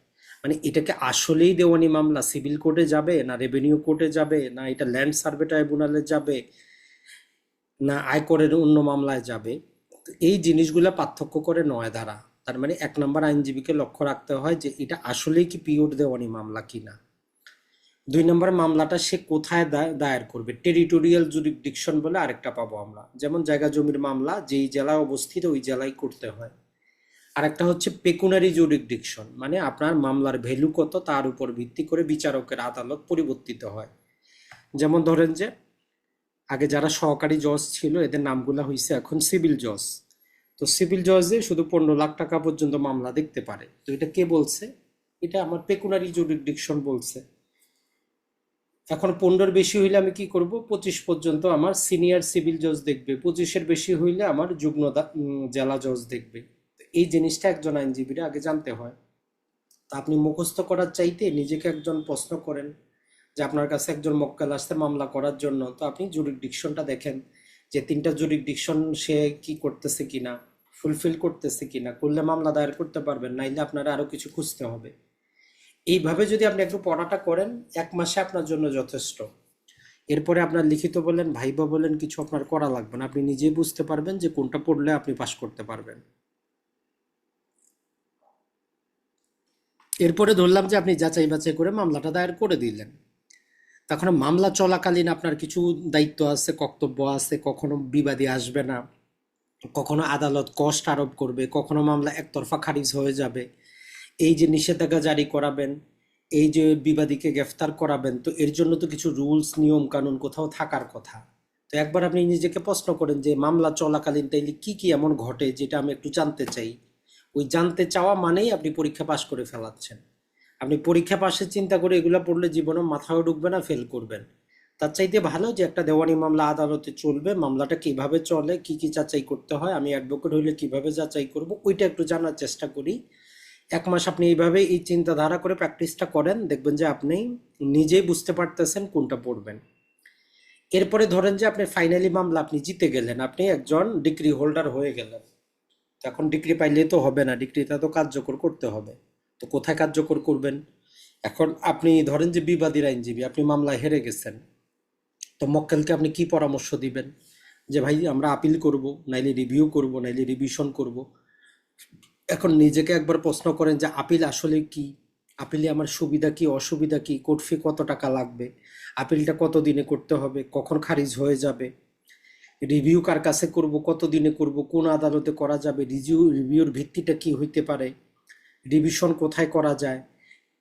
মানে এটাকে আসলেই দেওয়ানি মামলা সিভিল কোর্টে যাবে, না রেভিনিউ কোর্টে যাবে, না এটা ল্যান্ড সার্ভে ট্রাইব্যুনালে যাবে, না আয়করের অন্য মামলায় যাবে। তো এই জিনিসগুলো পার্থক্য করে 9 ধারা। তার মানে 1 নম্বর আইনজীবীকে লক্ষ্য রাখতে হয় যে এটা আসলেই কি পিওর দেওয়ানি মামলা কিনা। 2 নম্বর মামলাটা সে কোথায় দায়ের করবে, টেরিটোরিয়াল জুরিসডিকশন বলে আরেকটা পাবো আমরা, যেমন জায়গা জমির মামলা যেই জেলায় অবস্থিত ওই জেলায় করতে হয়। আরেকটা হচ্ছে পেকুনারি জুরিসডিকশন, মানে আপনার মামলার ভ্যালু কত তার উপর ভিত্তি করে বিচারকের আদালত পরিবর্তিত হয়। যেমন ধরেন যে আগে যারা সহকারী জজ ছিল এদের নামগুলা হয়েছে এখন সিভিল জজ। তো সিভিল জজে শুধু 15 লাখ টাকা পর্যন্ত মামলা দেখতে পারে। তো এটা কে বলছে? এটা আমার পেকুনারি জুরিসডিকশন বলছে। এখন 15-র বেশি হইলে আমি কি করব, 25 পর্যন্ত আমার সিনিয়র সিভিল জজ দেখবে, 25-এর বেশি হইলে আমার যুগ্ম জেলা জজ দেখবে। এই জিনিসটা একজন আইনজীবীরা আগে জানতে হয়। তা আপনি মুখস্থ করার চাইতে নিজেকে একজন প্রশ্ন করেন যে আপনার কাছে একজন মক্কেল আসছে মামলা করার জন্য, তো আপনি জুরিসডিকশনটা দেখেন যে 3টা জুরিসডিকশন সে কি করতেছে কিনা, ফুলফিল করতেছে কিনা, করলে মামলা দায়ের করতে পারবেন, নাইলে আপনারা আরো কিছু খুঁজতে হবে। এইভাবে যদি আপনি একটু পড়াটা করেন 1 মাসে আপনার জন্য যথেষ্ট। এরপরে আপনার লিখিত বলেন ভাইবা বলেন কিছু আপনার করা লাগবে না, আপনি নিজেই বুঝতে পারবেন যে কোনটা পড়লে আপনি পাশ করতে পারবেন। এরপরে ধরলাম যে আপনি যাচাই বাছাই করে মামলাটা দায়ের করে দিলেন। তখন মামলা চলাকালীন আপনার কিছু দায়িত্ব আছে, কর্তব্য আছে, কখনো বিবাদী আসবে না, কখনো আদালত কষ্ট আরোপ করবে, কখনো মামলা একতরফা খারিজ হয়ে যাবে, এই যে নিষেধাজ্ঞা জারি করাবেন, এই যে বিবাদীকে গ্রেফতার করাবেন, তো এর জন্য তো কিছু রুলস নিয়ম কানুন কোথাও থাকার কথা। তো একবার আপনি নিজেকে প্রশ্ন করেন যে মামলা চলাকালীন তাইলে কি কি এমন ঘটে যেটা আমি একটু জানতে চাই। ওই জানতে চাওয়া মানেই আপনি পরীক্ষা পাশ করে ফেলাচ্ছেন। আপনি পরীক্ষা পাশের চিন্তা করে এগুলো পড়লে জীবনে মাথাও ঢুকবে না, ফেল করবেন। তার চাইতে ভালো যে একটা দেওয়ানি মামলা আদালতে চলবে, মামলাটা কিভাবে চলে, কি কি যাচাই করতে হয়, আমি অ্যাডভোকেট হইলে কিভাবে যাচাই করব, ওইটা একটু জানার চেষ্টা করি। 1 মাস আপনি এইভাবে এই চিন্তাধারা করে প্র্যাকটিসটা করেন, দেখবেন যে আপনি নিজেই বুঝতে পারতেছেন কোনটা পড়বেন। এরপরে ধরেন যে আপনি ফাইনালি মামলা আপনি জিতে গেলেন, আপনি একজন ডিগ্রি হোল্ডার হয়ে গেলেন। তো এখন ডিগ্রি পাইলে তো হবে না, ডিগ্রিটা তো কার্যকর করতে হবে। তো কোথায় কার্যকর করবেন? এখন আপনি ধরেন যে বিবাদীর আইনজীবী, আপনি মামলায় হেরে গেছেন, তো মক্কেলকে আপনি কি পরামর্শ দিবেন? যে ভাই আমরা আপিল করব, নাইলে রিভিউ করব, নাইলে রিভিশন করব। এখন নিজেকে একবার প্রশ্ন করেন যে আপিল আসলে কি, আপিলে আমার সুবিধা কি অসুবিধা কি, কোর্ট ফি কত টাকা লাগবে, আপিলটা কত দিনে করতে হবে, কখন খারিজ হয়ে যাবে, রিভিউ কার কাছে করব, কত দিনে করব, কোন আদালতে করা যাবে, রিভিউর ভিত্তিটা কি হইতে পারে, রিভিশন কোথায় করা যায়।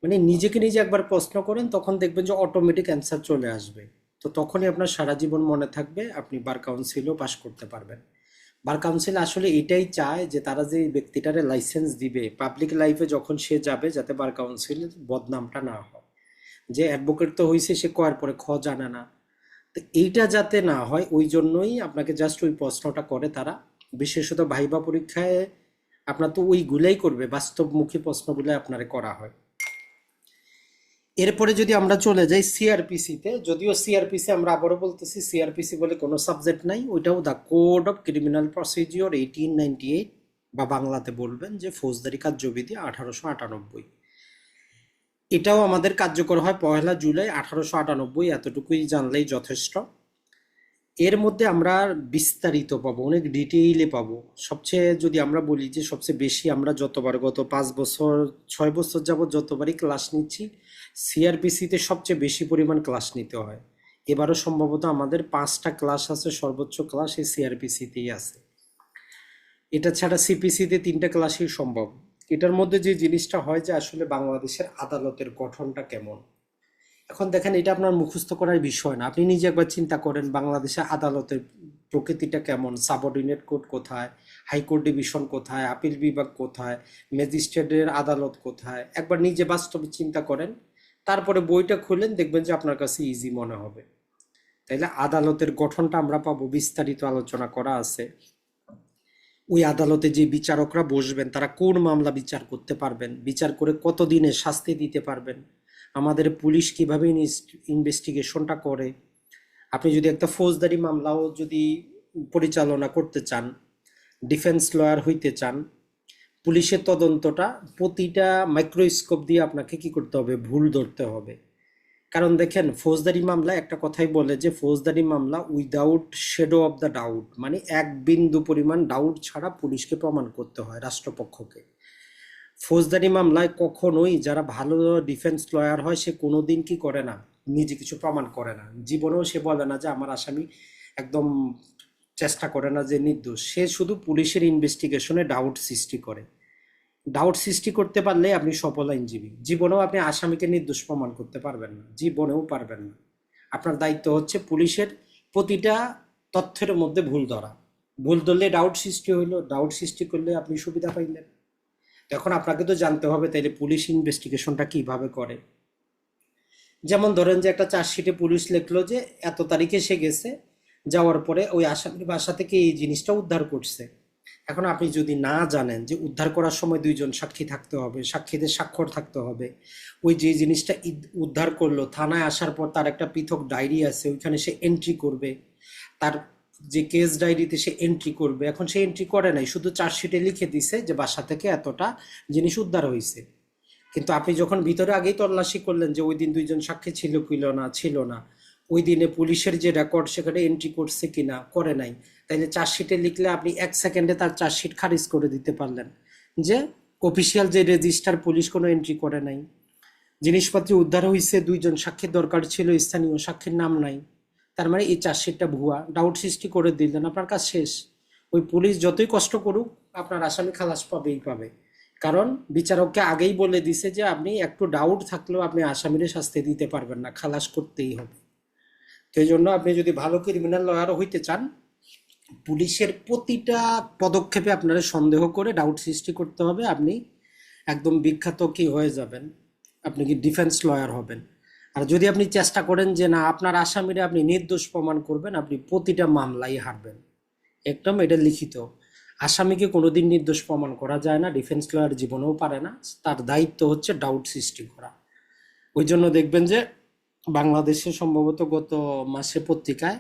মানে নিজেকে নিজে একবার প্রশ্ন করেন, তখন দেখবেন যে অটোমেটিক অ্যান্সার চলে আসবে। তো তখনই আপনার সারা জীবন মনে থাকবে, আপনি বার কাউন্সিলও পাশ করতে পারবেন। বার কাউন্সিল আসলে এটাই চায় যে তারা যে ব্যক্তিটারে লাইসেন্স দিবে পাবলিক লাইফে যখন সে যাবে, যাতে বার কাউন্সিলের বদনামটা না হয়, যে অ্যাডভোকেট তো হয়েছে সে কয়ার পরে জানে না। তো এইটা যাতে না হয় ওই জন্যই আপনাকে জাস্ট ওই প্রশ্নটা করে তারা। বিশেষত ভাইবা পরীক্ষায় আপনার তো ওইগুলাই করবে, বাস্তবমুখী প্রশ্নগুলো আপনারে করা হয়। এরপরে যদি আমরা চলে যাই সিআরপিসিতে, যদিও সিআরপিসি আমরা আবারও বলতেছি সিআরপিসি বলে কোনো সাবজেক্ট নাই, ওইটাও the code of criminal procedure 1898, বা বাংলাতে বলবেন যে ফৌজদারি কার্যবিধি 1898। এটাও আমাদের কার্যকর হয় 1 জুলাই 1898, এতটুকুই জানলেই যথেষ্ট। এর মধ্যে আমরা বিস্তারিত পাবো, অনেক ডিটেইলে পাবো। সবচেয়ে যদি আমরা বলি যে সবচেয়ে বেশি আমরা যতবার গত 5 বছর 6 বছর যাবত যতবারই ক্লাস নিচ্ছি, সিআরপিসিতে সবচেয়ে বেশি পরিমাণ ক্লাস নিতে হয়। এবারও সম্ভবত আমাদের 5টা ক্লাস আছে, সর্বোচ্চ ক্লাস এই সিআরপিসিতেই আছে। এটা ছাড়া সিপিসিতে 3টা ক্লাসই সম্ভব। এটার মধ্যে যে জিনিসটা হয় যে আসলে বাংলাদেশের আদালতের গঠনটা কেমন। এখন দেখেন, এটা আপনার মুখস্থ করার বিষয় না, আপনি নিজে একবার চিন্তা করেন বাংলাদেশে আদালতের প্রকৃতিটা কেমন, সাবঅর্ডিনেট কোর্ট কোথায়, হাইকোর্ট ডিভিশন কোথায়, আপিল বিভাগ কোথায়, ম্যাজিস্ট্রেটের আদালত কোথায়, একবার নিজে বাস্তবে চিন্তা করেন, তারপরে বইটা খুলেন, দেখবেন যে আপনার কাছে ইজি মনে হবে। তাইলে আদালতের গঠনটা আমরা পাবো, বিস্তারিত আলোচনা করা আছে। ওই আদালতে যে বিচারকরা বসবেন তারা কোন মামলা বিচার করতে পারবেন, বিচার করে কতদিনে শাস্তি দিতে পারবেন, আমাদের পুলিশ কিভাবে ইনভেস্টিগেশনটা করে। আপনি যদি একটা ফৌজদারি মামলাও যদি পরিচালনা করতে চান, ডিফেন্স লয়ার হইতে চান, পুলিশের তদন্তটা প্রতিটা মাইক্রোস্কোপ দিয়ে আপনাকে কি করতে হবে, ভুল ধরতে হবে। কারণ দেখেন, ফৌজদারি মামলা একটা কথাই বলে যে ফৌজদারি মামলা without shadow of the doubt, মানে এক বিন্দু পরিমাণ ডাউট ছাড়া পুলিশকে প্রমাণ করতে হয় রাষ্ট্রপক্ষকে। ফৌজদারি মামলায় কখনোই যারা ভালো ডিফেন্স লয়ার হয় সে কোনোদিন কি করে না, নিজে কিছু প্রমাণ করে না, জীবনেও সে বলে না যে আমার আসামি একদম, চেষ্টা করে না যে নির্দোষ। সে শুধু পুলিশের ইনভেস্টিগেশনে ডাউট সৃষ্টি করে। ডাউট সৃষ্টি করতে পারলে আপনি সফল আইনজীবী। জীবনেও আপনি আসামিকে নির্দোষ প্রমাণ করতে পারবেন না, জীবনেও পারবেন না। আপনার দায়িত্ব হচ্ছে পুলিশের প্রতিটা তথ্যের মধ্যে ভুল ধরা। ভুল ধরলে ডাউট সৃষ্টি হইলো, ডাউট সৃষ্টি করলে আপনি সুবিধা পাইলেন। এখন আপনাকে তো জানতে হবে তাইলে পুলিশ ইনভেস্টিগেশনটা কিভাবে করে। যেমন ধরেন যে একটা চার্জশিটে পুলিশ লিখলো যে এত তারিখে সে গেছে, যাওয়ার পরে ওই আসামির বাসা থেকে এই জিনিসটা উদ্ধার করছে। এখন আপনি যদি না জানেন যে উদ্ধার করার সময় 2জন সাক্ষী থাকতে হবে, সাক্ষীদের স্বাক্ষর থাকতে হবে, ওই যে জিনিসটা উদ্ধার করলো থানায় আসার পর তার একটা পৃথক ডায়েরি আছে, ওইখানে সে এন্ট্রি করবে, তার যে কেস ডায়েরিতে সে এন্ট্রি করবে। এখন সে এন্ট্রি করে নাই, শুধু চার্জশিটে লিখে দিছে যে বাসা থেকে এতটা জিনিস উদ্ধার হয়েছে। কিন্তু আপনি যখন ভিতরে আগেই তল্লাশি করলেন যে ওই দিন 2জন সাক্ষী ছিল ছিল না, ওই দিনে পুলিশের যে রেকর্ড সেখানে এন্ট্রি করছে কিনা, করে নাই, তাইলে চার্জশিটে লিখলে আপনি 1 সেকেন্ডে তার চার্জশিট খারিজ করে দিতে পারলেন যে অফিসিয়াল যে রেজিস্টার পুলিশ কোনো এন্ট্রি করে নাই। জিনিসপত্র উদ্ধার হয়েছে, 2জন সাক্ষীর দরকার ছিল, স্থানীয় সাক্ষীর নাম নাই, তার মানে এই চার্জশিটটা ভুয়া, ডাউট সৃষ্টি করে দিলেন, আপনার কাজ শেষ। ওই পুলিশ যতই কষ্ট করুক আপনার আসামি খালাস পাবেই পাবে। কারণ বিচারককে আগেই বলে দিছে যে আপনি একটু ডাউট থাকলেও আপনি আসামিরে শাস্তি দিতে পারবেন না, খালাস করতেই হবে। তো এই জন্য আপনি যদি ভালো ক্রিমিনাল লয়ারও হইতে চান, পুলিশের প্রতিটা পদক্ষেপে আপনারা সন্দেহ করে ডাউট সৃষ্টি করতে হবে, আপনি একদম বিখ্যাত কি হয়ে যাবেন, আপনি কি ডিফেন্স লয়ার হবেন। আর যদি আপনি চেষ্টা করেন যে না আপনার আসামিরে আপনি নির্দোষ প্রমাণ করবেন, আপনি প্রতিটা মামলাই হারবেন। একদম এটা লিখিত, আসামিকে কোনোদিন নির্দোষ প্রমাণ করা যায় না, ডিফেন্স লয়ার জীবনেও পারে না, তার দায়িত্ব হচ্ছে ডাউট সৃষ্টি করা। ওই জন্য দেখবেন যে বাংলাদেশে সম্ভবত গত মাসে পত্রিকায়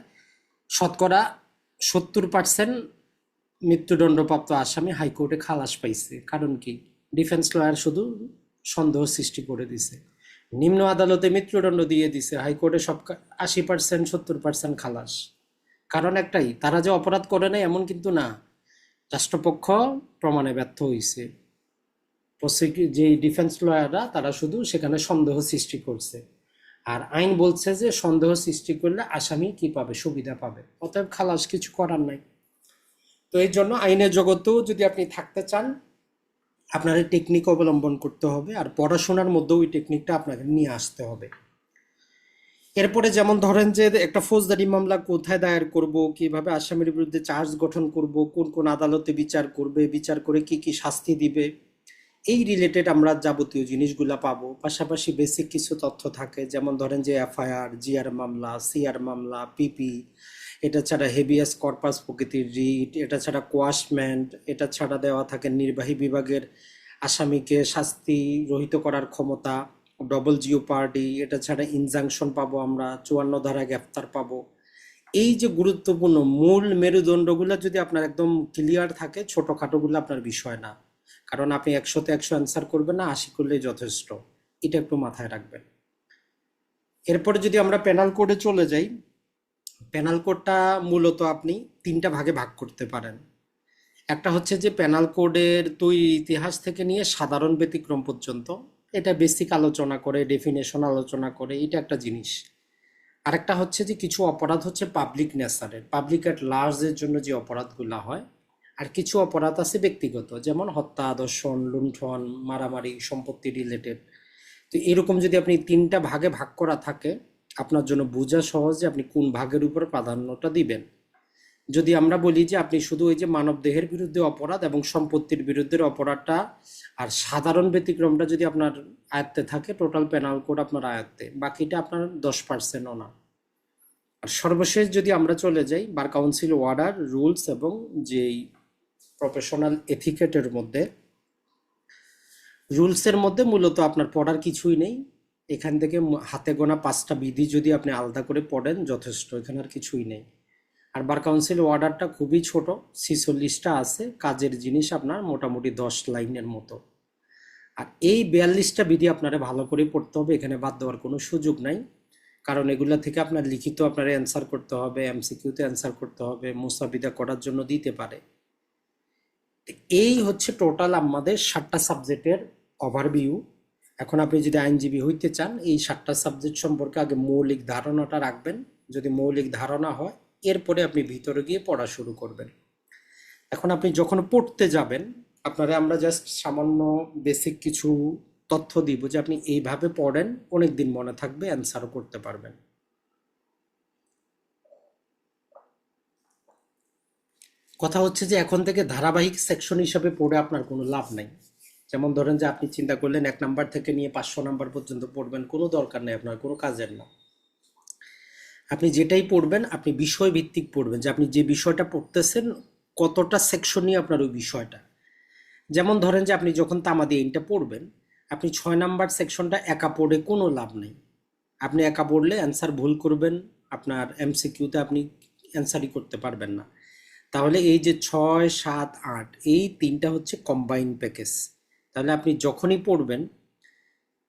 শতকরা 70% মৃত্যুদণ্ডপ্রাপ্ত আসামি হাইকোর্টে খালাস পাইছে। কারণ কি, ডিফেন্স লয়ার শুধু সন্দেহ সৃষ্টি করে দিছে। নিম্ন আদালতে মৃত্যুদণ্ড দিয়ে দিছে, হাইকোর্টে সব 80% 70% খালাস। কারণ একটাই, তারা যে অপরাধ করে নাই এমন কিন্তু না, রাষ্ট্রপক্ষ প্রমাণে ব্যর্থ হয়েছে। যে ডিফেন্স লয়াররা তারা শুধু সেখানে সন্দেহ সৃষ্টি করছে। আর আইন বলছে যে সন্দেহ সৃষ্টি করলে আসামি কি পাবে, সুবিধা পাবে, অতএব খালাস, কিছু করার নাই। তো এই জন্য আইনের জগতেও যদি আপনি থাকতে চান আপনার এই টেকনিক অবলম্বন করতে হবে, আর পড়াশোনার মধ্যেও ওই টেকনিকটা আপনাকে নিয়ে আসতে হবে। এরপরে যেমন ধরেন যে একটা ফৌজদারি মামলা কোথায় দায়ের করব, কিভাবে আসামির বিরুদ্ধে চার্জ গঠন করব, কোন কোন আদালতে বিচার করবে, বিচার করে কি কি শাস্তি দিবে, এই রিলেটেড আমরা যাবতীয় জিনিসগুলা পাবো। পাশাপাশি বেসিক কিছু তথ্য থাকে, যেমন ধরেন যে এফআইআর, জিআর মামলা, সিআর মামলা, পিপি, এটা ছাড়া হেবিয়াস কর্পাস প্রকৃতির রিট, এটা ছাড়া কোয়াশমেন্ট, এটা ছাড়া দেওয়া থাকে নির্বাহী বিভাগের আসামিকে শাস্তি রহিত করার ক্ষমতা, ডবল জিওপার্ডি, এটা ছাড়া ইনজাংশন পাবো আমরা, 54 ধারা গ্রেফতার পাবো। এই যে গুরুত্বপূর্ণ মূল মেরুদণ্ডগুলো যদি আপনার একদম ক্লিয়ার থাকে, ছোটখাটোগুলো আপনার বিষয় না। কারণ আপনি 100-তে 100 অ্যান্সার করবেন না, 80 করলেই যথেষ্ট। এটা একটু মাথায় রাখবেন। এরপরে যদি আমরা পেনাল কোডে চলে যাই, পেনাল কোডটা মূলত আপনি 3টা ভাগে ভাগ করতে পারেন। একটা হচ্ছে যে পেনাল কোডের তৈরি ইতিহাস থেকে নিয়ে সাধারণ ব্যতিক্রম পর্যন্ত, এটা বেসিক আলোচনা করে, ডেফিনেশন আলোচনা করে, এটা একটা জিনিস। আরেকটা হচ্ছে যে কিছু অপরাধ হচ্ছে পাবলিক নেচারের, পাবলিক অ্যাট লার্জের জন্য যে অপরাধগুলো হয়। আর কিছু অপরাধ আছে ব্যক্তিগত, যেমন হত্যা, দর্শন, লুণ্ঠন, মারামারি, সম্পত্তি রিলেটেড। তো এরকম যদি আপনি 3টা ভাগে ভাগ করা থাকে, আপনার জন্য বোঝা সহজ যে আপনি কোন ভাগের উপর প্রাধান্যটা দিবেন। যদি আমরা বলি যে আপনি শুধু ওই যে মানব দেহের বিরুদ্ধে অপরাধ এবং সম্পত্তির বিরুদ্ধে অপরাধটা আর সাধারণ ব্যতিক্রমটা যদি আপনার আয়ত্তে থাকে, টোটাল পেনাল কোড আপনার আয়ত্তে, বাকিটা আপনার 10%ও না। আর সর্বশেষ যদি আমরা চলে যাই বার কাউন্সিল অর্ডার, রুলস এবং যেই প্রফেশনাল এথিকেটের মধ্যে, রুলসের মধ্যে মূলত আপনার পড়ার কিছুই নেই। এখান থেকে হাতে গোনা 5টা বিধি যদি আপনি আলাদা করে পড়েন যথেষ্ট, এখানে আর কিছুই নেই। আর বার কাউন্সিল অর্ডারটা খুবই ছোট, 46টা আছে, কাজের জিনিস আপনার মোটামুটি 10 লাইনের মতো। আর এই 42টা বিধি আপনারা ভালো করে পড়তে হবে, এখানে বাদ দেওয়ার কোনো সুযোগ নাই। কারণ এগুলা থেকে আপনার লিখিত আপনার অ্যান্সার করতে হবে, এমসিকিউতে অ্যান্সার করতে হবে, মুসাবিদা করার জন্য দিতে পারে। এই হচ্ছে টোটাল আমাদের 7টা সাবজেক্টের ওভারভিউ। এখন আপনি যদি আইনজীবী হইতে চান, এই 7টা সাবজেক্ট সম্পর্কে আগে মৌলিক ধারণাটা রাখবেন। যদি মৌলিক ধারণা হয়, এরপরে আপনি ভিতরে গিয়ে পড়া শুরু করবেন। এখন আপনি যখন পড়তে যাবেন, আপনারা আমরা জাস্ট সামান্য বেসিক কিছু তথ্য দিব যে আপনি এইভাবে পড়েন, অনেক দিন মনে থাকবে, অ্যান্সারও করতে পারবেন। কথা হচ্ছে যে এখন থেকে ধারাবাহিক সেকশন হিসাবে পড়ে আপনার কোনো লাভ নাই। যেমন ধরেন যে আপনি চিন্তা করলেন 1 নাম্বার থেকে নিয়ে 500 নাম্বার পর্যন্ত পড়বেন, কোনো দরকার নেই, আপনার কোনো কাজের না। আপনি যেটাই পড়বেন আপনি বিষয় ভিত্তিক পড়বেন, যে আপনি যে বিষয়টা পড়তেছেন কতটা সেকশন নিয়ে আপনার ওই বিষয়টা। যেমন ধরেন যে আপনি যখন তামাদি আইনটা পড়বেন, আপনি 6 নাম্বার সেকশনটা একা পড়ে কোনো লাভ নেই। আপনি একা পড়লে অ্যান্সার ভুল করবেন, আপনার এমসিকিউতে আপনি অ্যান্সারই করতে পারবেন না। তাহলে এই যে 6, 7, 8 এই 3টা হচ্ছে কম্বাইন প্যাকেজ। তাহলে আপনি যখনই পড়বেন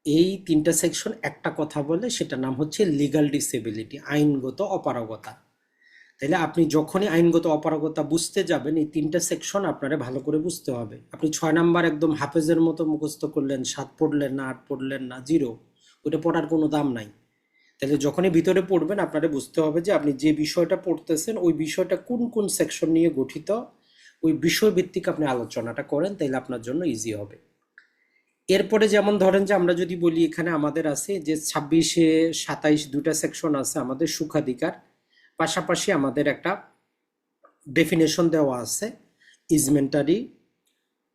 এই 3টা সেকশন একটা কথা বলে, সেটা নাম হচ্ছে লিগাল ডিসেবিলিটি, আইনগত অপারগতা। তাহলে আপনি যখনই আইনগত অপারগতা বুঝতে যাবেন, এই 3টা সেকশন আপনারা ভালো করে বুঝতে হবে। আপনি 6 নাম্বার একদম হাফেজের মতো মুখস্থ করলেন, 7 পড়লেন না, 8 পড়লেন না, 0, ওইটা পড়ার কোনো দাম নাই। তাহলে যখনই ভিতরে পড়বেন আপনারা বুঝতে হবে যে আপনি যে বিষয়টা পড়তেছেন ওই বিষয়টা কোন কোন সেকশন নিয়ে গঠিত, ওই বিষয় ভিত্তিক আপনি আলোচনাটা করেন, তাইলে আপনার জন্য ইজি হবে। এরপরে যেমন ধরেন যে আমরা যদি বলি, এখানে আমাদের আছে যে 26, 27 দুটা সেকশন আছে আমাদের সুখাধিকার, পাশাপাশি আমাদের একটা ডেফিনেশন দেওয়া আছে ইজমেন্টারি।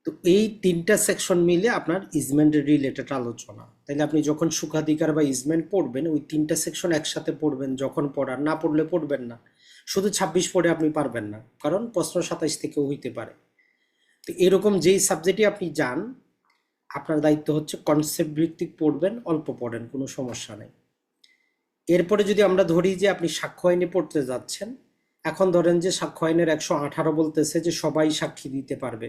তো এই 3টা সেকশন মিলে আপনার ইজমেন্ট রিলেটেড আলোচনা। তাহলে আপনি যখন সুখাধিকার বা ইজমেন্ট পড়বেন, ওই 3টা সেকশন একসাথে পড়বেন, যখন পড়ার না পড়লে পড়বেন না। শুধু 26 পড়ে আপনি পারবেন না, কারণ প্রশ্ন 27 থেকেও হইতে পারে। তো এরকম যেই সাবজেক্টে আপনি যান, আপনার দায়িত্ব হচ্ছে কনসেপ্ট ভিত্তিক পড়বেন, অল্প পড়েন, কোনো সমস্যা নেই। এরপরে যদি আমরা ধরি যে আপনি সাক্ষ্য আইনে পড়তে যাচ্ছেন, এখন ধরেন যে সাক্ষ্য আইনের 118 বলতেছে যে সবাই সাক্ষী দিতে পারবে,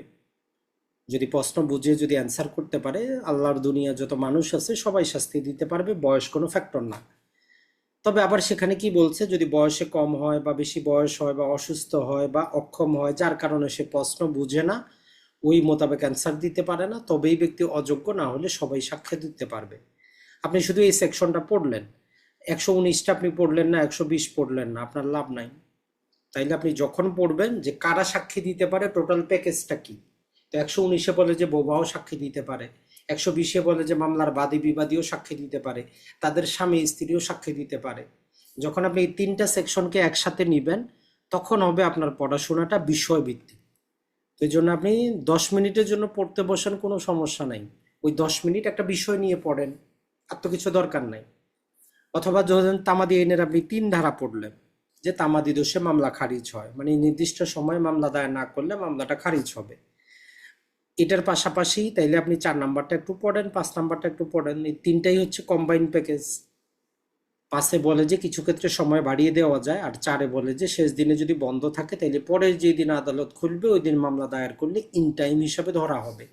যদি প্রশ্ন বুঝে যদি অ্যান্সার করতে পারে, আল্লাহর দুনিয়া যত মানুষ আছে সবাই শাস্তি দিতে পারবে, বয়স কোনো ফ্যাক্টর না। তবে আবার সেখানে কি বলছে, যদি বয়সে কম হয় বা বেশি বয়স হয় বা অসুস্থ হয় বা অক্ষম হয়, যার কারণে সে প্রশ্ন বুঝে না, ওই মোতাবেক অ্যান্সার দিতে পারে না, তবেই ব্যক্তি অযোগ্য, না হলে সবাই সাক্ষ্য দিতে পারবে। আপনি শুধু এই সেকশনটা পড়লেন, 119টা আপনি পড়লেন না, 120 পড়লেন না, আপনার লাভ নাই। তাইলে আপনি যখন পড়বেন যে কারা সাক্ষী দিতে পারে, টোটাল প্যাকেজটা কি। তো 119-এ বলে যে বোবাও সাক্ষী দিতে পারে, 120-এ বলে যে মামলার বাদী বিবাদীও সাক্ষী দিতে পারে, তাদের স্বামী স্ত্রীও সাক্ষী দিতে পারে। যখন আপনি এই 3টা সেকশনকে একসাথে নিবেন, তখন হবে আপনার পড়াশোনাটা বিষয়ভিত্তিক। তো এই জন্য আপনি 10 মিনিটের জন্য পড়তে বসেন, কোনো সমস্যা নাই, ওই 10 মিনিট একটা বিষয় নিয়ে পড়েন, আর তো কিছু দরকার নাই। অথবা ধরেন তামাদি আইনের আপনি 3 ধারা পড়লেন, যে তামাদি দোষে মামলা খারিজ হয়, মানে নির্দিষ্ট সময়ে মামলা দায়ের না করলে মামলাটা খারিজ হবে। এটার পাশাপাশি তাইলে আপনি 4 নাম্বারটা একটু পড়েন, 5 নাম্বারটা একটু পড়েন, এই তিনটাই হচ্ছে কম্বাইন প্যাকেজ। 5-এ বলে যে কিছু ক্ষেত্রে সময় বাড়িয়ে দেওয়া যায়, আর 4-এ বলে যে শেষ দিনে যদি বন্ধ থাকে তাহলে পরের যে দিন আদালত খুলবে ওই দিন মামলা দায়ের করলে ইন টাইম হিসাবে ধরা হবে।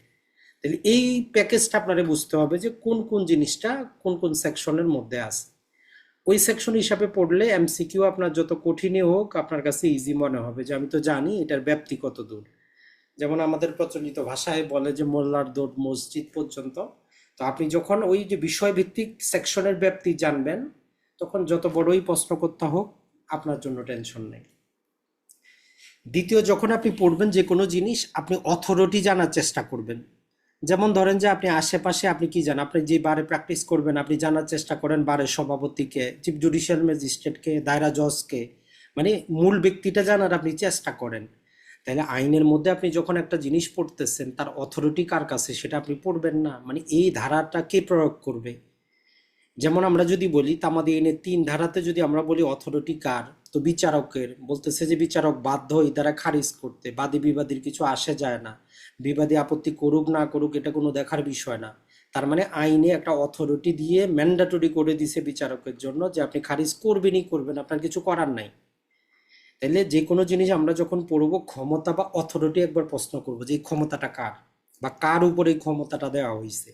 তাহলে এই প্যাকেজটা আপনারা বুঝতে হবে যে কোন কোন জিনিসটা কোন কোন সেকশনের মধ্যে আছে। ওই সেকশন হিসাবে পড়লে এমসিকিউ আপনার যত কঠিনই হোক আপনার কাছে ইজি মনে হবে, যে আমি তো জানি এটার ব্যাপ্তি কত দূর। যেমন আমাদের প্রচলিত ভাষায় বলে যে মোল্লার দৌড় মসজিদ পর্যন্ত। তো আপনি যখন ওই যে বিষয়ভিত্তিক সেকশনের ব্যাপ্তি জানবেন, তখন যত বড়ই প্রশ্নকর্তা হোক আপনার জন্য টেনশন নেই। দ্বিতীয়, যখন আপনি পড়বেন যে কোনো জিনিস, আপনি অথরিটি জানার চেষ্টা করবেন। যেমন ধরেন যে আপনি আশেপাশে আপনি কি জানেন, আপনি যে বারে প্র্যাকটিস করবেন আপনি জানার চেষ্টা করেন বারের সভাপতিকে, চিফ জুডিশিয়াল ম্যাজিস্ট্রেটকে, দায়রা জজকে, মানে মূল ব্যক্তিটা জানার আপনি চেষ্টা করেন। তাহলে আইনের মধ্যে আপনি যখন একটা জিনিস পড়তেছেন তার অথরিটি কার কাছে সেটা আপনি পড়বেন না, মানে এই ধারাটা কে প্রয়োগ করবে। যেমন আমরা যদি বলি তামাদি আইনের 3 ধারাতে যদি আমরা বলি অথরিটি কার, তো বিচারকের, বলতেছে যে বিচারক বাধ্য এই দ্বারা খারিজ করতে, বাদী বিবাদীর কিছু আসে যায় না, বিবাদী আপত্তি করুক না করুক এটা কোনো দেখার বিষয় না। তার মানে আইনে একটা অথরিটি দিয়ে ম্যান্ডেটরি করে দিছে বিচারকের জন্য যে আপনি খারিজ করবেনই করবেন, আপনার কিছু করার নাই। তাইলে যে কোনো জিনিস আমরা যখন পড়বো ক্ষমতা বা অথরিটি একবার প্রশ্ন করবো যে এই ক্ষমতাটা কার, বা কার উপর এই ক্ষমতাটা দেওয়া হয়েছে।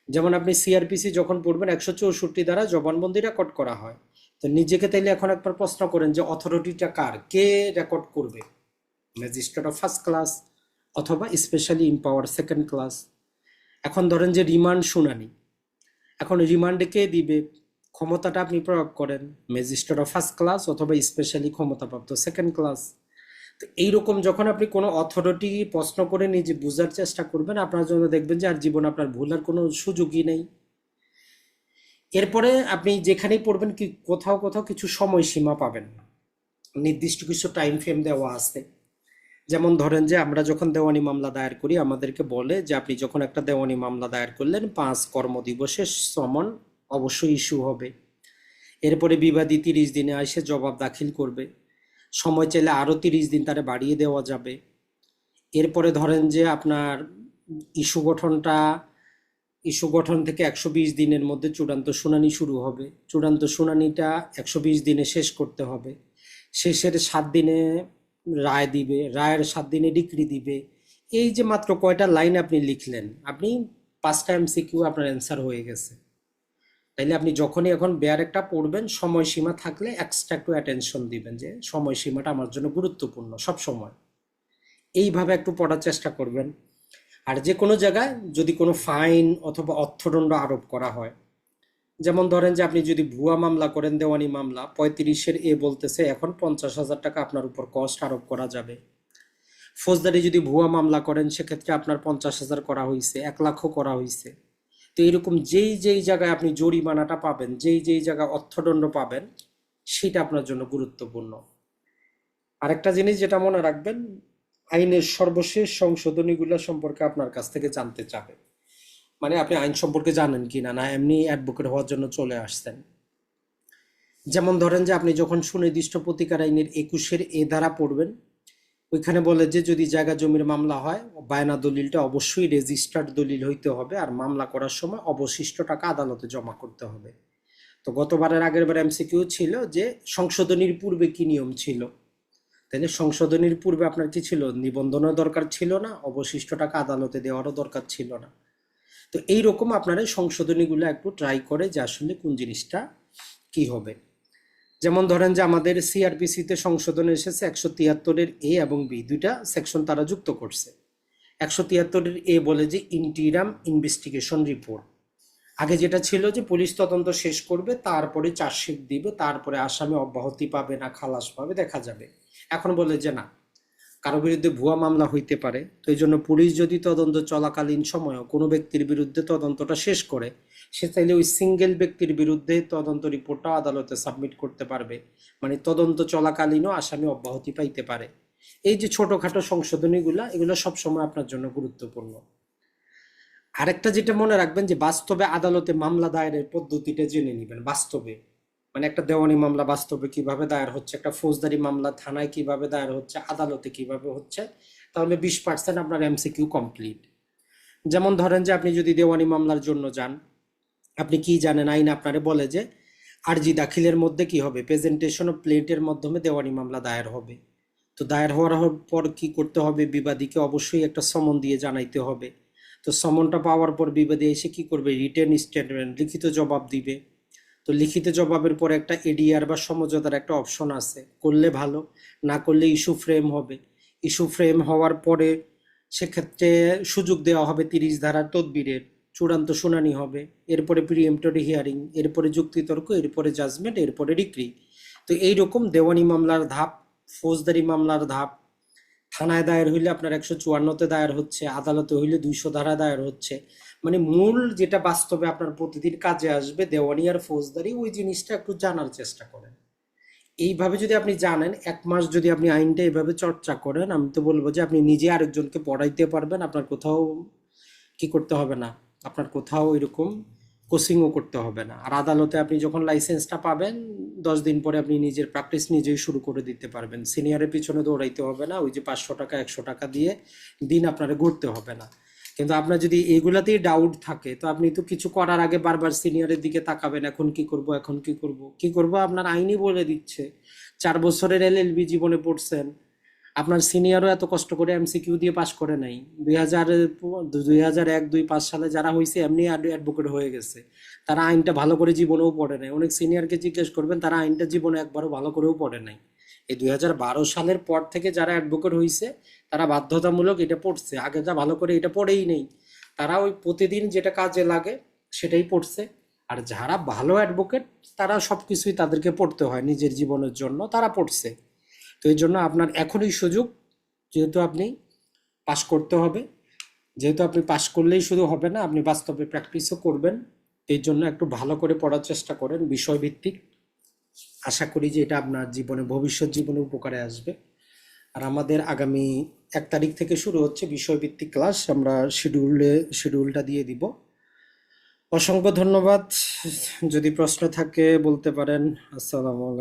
যেমন আপনি সিআরপিসি যখন পড়বেন 164 দ্বারা জবানবন্দি রেকর্ড করা হয়। তো নিজেকে তাইলে এখন একবার প্রশ্ন করেন যে অথরিটিটা কার, কে রেকর্ড করবে, ম্যাজিস্ট্রেট অফ ফার্স্ট ক্লাস অথবা স্পেশালি ইম্পাওয়ার সেকেন্ড ক্লাস। এখন ধরেন যে রিমান্ড শুনানি, এখন রিমান্ডে কে দিবে, ক্ষমতাটা আপনি প্রয়োগ করেন ম্যাজিস্ট্রেট অফ ফার্স্ট ক্লাস অথবা স্পেশালি ক্ষমতাপ্রাপ্ত সেকেন্ড ক্লাস। তো এইরকম যখন আপনি কোনো অথরিটি প্রশ্ন করে নিজে বোঝার চেষ্টা করবেন, আপনার জন্য দেখবেন যে আর জীবন আপনার ভুলার কোনো সুযোগই নেই। এরপরে আপনি যেখানেই পড়বেন কি কোথাও কোথাও কিছু সময়সীমা পাবেন, নির্দিষ্ট কিছু টাইম ফ্রেম দেওয়া আছে। যেমন ধরেন যে আমরা যখন দেওয়ানি মামলা দায়ের করি আমাদেরকে বলে যে আপনি যখন একটা দেওয়ানি মামলা দায়ের করলেন 5 কর্মদিবসে সমন অবশ্যই ইস্যু হবে। এরপরে বিবাদী 30 দিনে এসে জবাব দাখিল করবে, সময় চাইলে আরও 30 দিন তারে বাড়িয়ে দেওয়া যাবে। এরপরে ধরেন যে আপনার ইস্যু গঠনটা, ইস্যু গঠন থেকে 120 দিনের মধ্যে চূড়ান্ত শুনানি শুরু হবে, চূড়ান্ত শুনানিটা 120 দিনে শেষ করতে হবে, শেষের 7 দিনে রায় দিবে, রায়ের 7 দিনে ডিক্রি দিবে। এই যে মাত্র কয়টা লাইন আপনি লিখলেন, আপনি 5টা এমসিকিউ আপনার অ্যান্সার হয়ে গেছে। তাইলে আপনি যখনই এখন বেয়ার একটা পড়বেন সময়সীমা থাকলে এক্সট্রা একটু অ্যাটেনশন দিবেন যে সময়সীমাটা আমার জন্য গুরুত্বপূর্ণ সব সময়। এইভাবে একটু পড়ার চেষ্টা করবেন। আর যে কোনো জায়গায় যদি কোনো ফাইন অথবা অর্থদণ্ড আরোপ করা হয়, যেমন ধরেন যে আপনি যদি ভুয়া মামলা করেন, দেওয়ানি মামলা 35-এর বলতেছে এখন 50,000 টাকা আপনার উপর কস্ট আরোপ করা যাবে। ফৌজদারি যদি ভুয়া মামলা করেন সেক্ষেত্রে আপনার 50,000 করা হয়েছে, 1 লাখও করা হয়েছে। তো এরকম যেই যেই জায়গায় আপনি জরিমানাটা পাবেন, যেই যেই জায়গায় অর্থদণ্ড পাবেন, সেটা আপনার জন্য গুরুত্বপূর্ণ। আরেকটা জিনিস যেটা মনে রাখবেন, আইনের সর্বশেষ সংশোধনীগুলো সম্পর্কে আপনার কাছ থেকে জানতে চাবে, মানে আপনি আইন সম্পর্কে জানেন কি না, না এমনি অ্যাডভোকেট হওয়ার জন্য চলে আসছেন। যেমন ধরেন যে আপনি যখন সুনির্দিষ্ট প্রতিকার আইনের 21-এর ধারা পড়বেন, ওইখানে বলে যে যদি জায়গা জমির মামলা হয় বায়না দলিলটা অবশ্যই রেজিস্টার্ড দলিল হইতে হবে, আর মামলা করার সময় অবশিষ্ট টাকা আদালতে জমা করতে হবে। তো গতবারের আগের বার এমসিকিউ ছিল যে সংশোধনীর পূর্বে কি নিয়ম ছিল, তাহলে সংশোধনীর পূর্বে আপনার কি ছিল, নিবন্ধনের দরকার ছিল না, অবশিষ্ট টাকা আদালতে দেওয়ারও দরকার ছিল না। তো এইরকম আপনারা সংশোধনীগুলো একটু ট্রাই করে যে আসলে কোন জিনিসটা কি হবে। যেমন ধরেন যে আমাদের সিআরপিসিতে সংশোধন এসেছে 173-এর এবং বি, দুইটা সেকশন তারা যুক্ত করছে। 173-এর বলে যে ইন্টিরাম ইনভেস্টিগেশন রিপোর্ট। আগে যেটা ছিল যে পুলিশ তদন্ত শেষ করবে, তারপরে চার্জশিট দিবে, তারপরে আসামি অব্যাহতি পাবে না খালাস পাবে দেখা যাবে। এখন বলে যে না, কারো বিরুদ্ধে ভুয়া মামলা হইতে পারে, তো এই জন্য পুলিশ যদি তদন্ত চলাকালীন সময়েও কোনো ব্যক্তির বিরুদ্ধে তদন্তটা শেষ করে, সে চাইলে ওই সিঙ্গেল ব্যক্তির বিরুদ্ধে তদন্ত রিপোর্টটা আদালতে সাবমিট করতে পারবে, মানে তদন্ত চলাকালীনও আসামি অব্যাহতি পাইতে পারে। এই যে ছোটখাটো সংশোধনীগুলা, এগুলো সবসময় আপনার জন্য গুরুত্বপূর্ণ। আরেকটা যেটা মনে রাখবেন যে বাস্তবে আদালতে মামলা দায়েরের পদ্ধতিটা জেনে নেবেন বাস্তবে। মানে একটা দেওয়ানি মামলা বাস্তবে কিভাবে দায়ের হচ্ছে, একটা ফৌজদারি মামলা থানায় কিভাবে দায়ের হচ্ছে, আদালতে কিভাবে হচ্ছে, তাহলে 20% আপনার এমসিকিউ কমপ্লিট। যেমন ধরেন যে আপনি যদি দেওয়ানি মামলার জন্য যান, আপনি কি জানেন আইন আপনারে বলে যে আরজি দাখিলের মধ্যে কি হবে, প্রেজেন্টেশন অফ প্লেটের মাধ্যমে দেওয়ানি মামলা দায়ের হবে। তো দায়ের হওয়ার পর কি করতে হবে, বিবাদীকে অবশ্যই একটা সমন দিয়ে জানাইতে হবে। তো সমনটা পাওয়ার পর বিবাদী এসে কি করবে, রিটেন স্টেটমেন্ট লিখিত জবাব দিবে। তো লিখিত জবাবের পরে একটা এডিআর বা সমঝোতার একটা অপশন আছে, করলে ভালো, না করলে ইস্যু ফ্রেম হবে। ইস্যু ফ্রেম হওয়ার পরে সেক্ষেত্রে সুযোগ দেওয়া হবে 30 ধারার তদবিরের, চূড়ান্ত শুনানি হবে, এরপরে প্রিএম্পটরি হিয়ারিং, এরপরে যুক্তিতর্ক, এরপরে জাজমেন্ট, এরপরে ডিক্রি। তো এইরকম দেওয়ানি মামলার ধাপ, ফৌজদারি মামলার ধাপ। থানায় দায়ের হইলে আপনার 154-তে দায়ের হচ্ছে, আদালতে হইলে 200 ধারা দায়ের হচ্ছে। মানে মূল যেটা বাস্তবে আপনার প্রতিদিন কাজে আসবে দেওয়ানি আর ফৌজদারি, ওই জিনিসটা একটু জানার চেষ্টা করেন। এইভাবে যদি আপনি জানেন, 1 মাস যদি আপনি আইনটা এইভাবে চর্চা করেন, আমি তো বলবো যে আপনি নিজে আরেকজনকে পড়াইতে পারবেন, আপনার কোথাও কি করতে হবে না, আপনার কোথাও এরকম কোচিংও করতে হবে না। আর আদালতে আপনি যখন লাইসেন্সটা পাবেন, 10 দিন পরে আপনি নিজের প্র্যাকটিস নিজেই শুরু করে দিতে পারবেন। সিনিয়রের পিছনে দৌড়াইতে হবে না, ওই যে 500 টাকা 100 টাকা দিয়ে দিন আপনারে গড়তে হবে না। কিন্তু আপনার যদি এইগুলাতেই ডাউট থাকে, তো আপনি তো কিছু করার আগে বারবার সিনিয়রের দিকে তাকাবেন, এখন কি করব, এখন কি করব, কি করব, আপনার আইনই বলে দিচ্ছে। 4 বছরের এলএলবি জীবনে পড়ছেন, আপনার সিনিয়রও এত কষ্ট করে এমসিকিউ দিয়ে পাশ করে নাই। 2001-2005 সালে যারা হয়েছে এমনি অ্যাডভোকেট হয়ে গেছে, তারা আইনটা ভালো করে জীবনেও পড়ে নাই। অনেক সিনিয়রকে জিজ্ঞেস করবেন, তারা আইনটা জীবনে একবারও ভালো করেও পড়ে নাই। এই 2012 সালের পর থেকে যারা অ্যাডভোকেট হয়েছে, তারা বাধ্যতামূলক এটা পড়ছে, আগে যা ভালো করে এটা পড়েই নেই। তারা ওই প্রতিদিন যেটা কাজে লাগে সেটাই পড়ছে। আর যারা ভালো অ্যাডভোকেট, তারা সবকিছুই তাদেরকে পড়তে হয় নিজের জীবনের জন্য, তারা পড়ছে। তো এই জন্য আপনার এখনই সুযোগ, যেহেতু আপনি পাশ করতে হবে, যেহেতু আপনি পাশ করলেই শুধু হবে না, আপনি বাস্তবে প্র্যাকটিসও করবেন। এই জন্য একটু ভালো করে পড়ার চেষ্টা করেন, বিষয়ভিত্তিক। আশা করি যে এটা আপনার জীবনে, ভবিষ্যৎ জীবনে উপকারে আসবে। আর আমাদের আগামী 1 তারিখ থেকে শুরু হচ্ছে বিষয়ভিত্তিক ক্লাস, আমরা শিডিউলটা দিয়ে দিব। অসংখ্য ধন্যবাদ। যদি প্রশ্ন থাকে বলতে পারেন। আসসালামু আলাইকুম।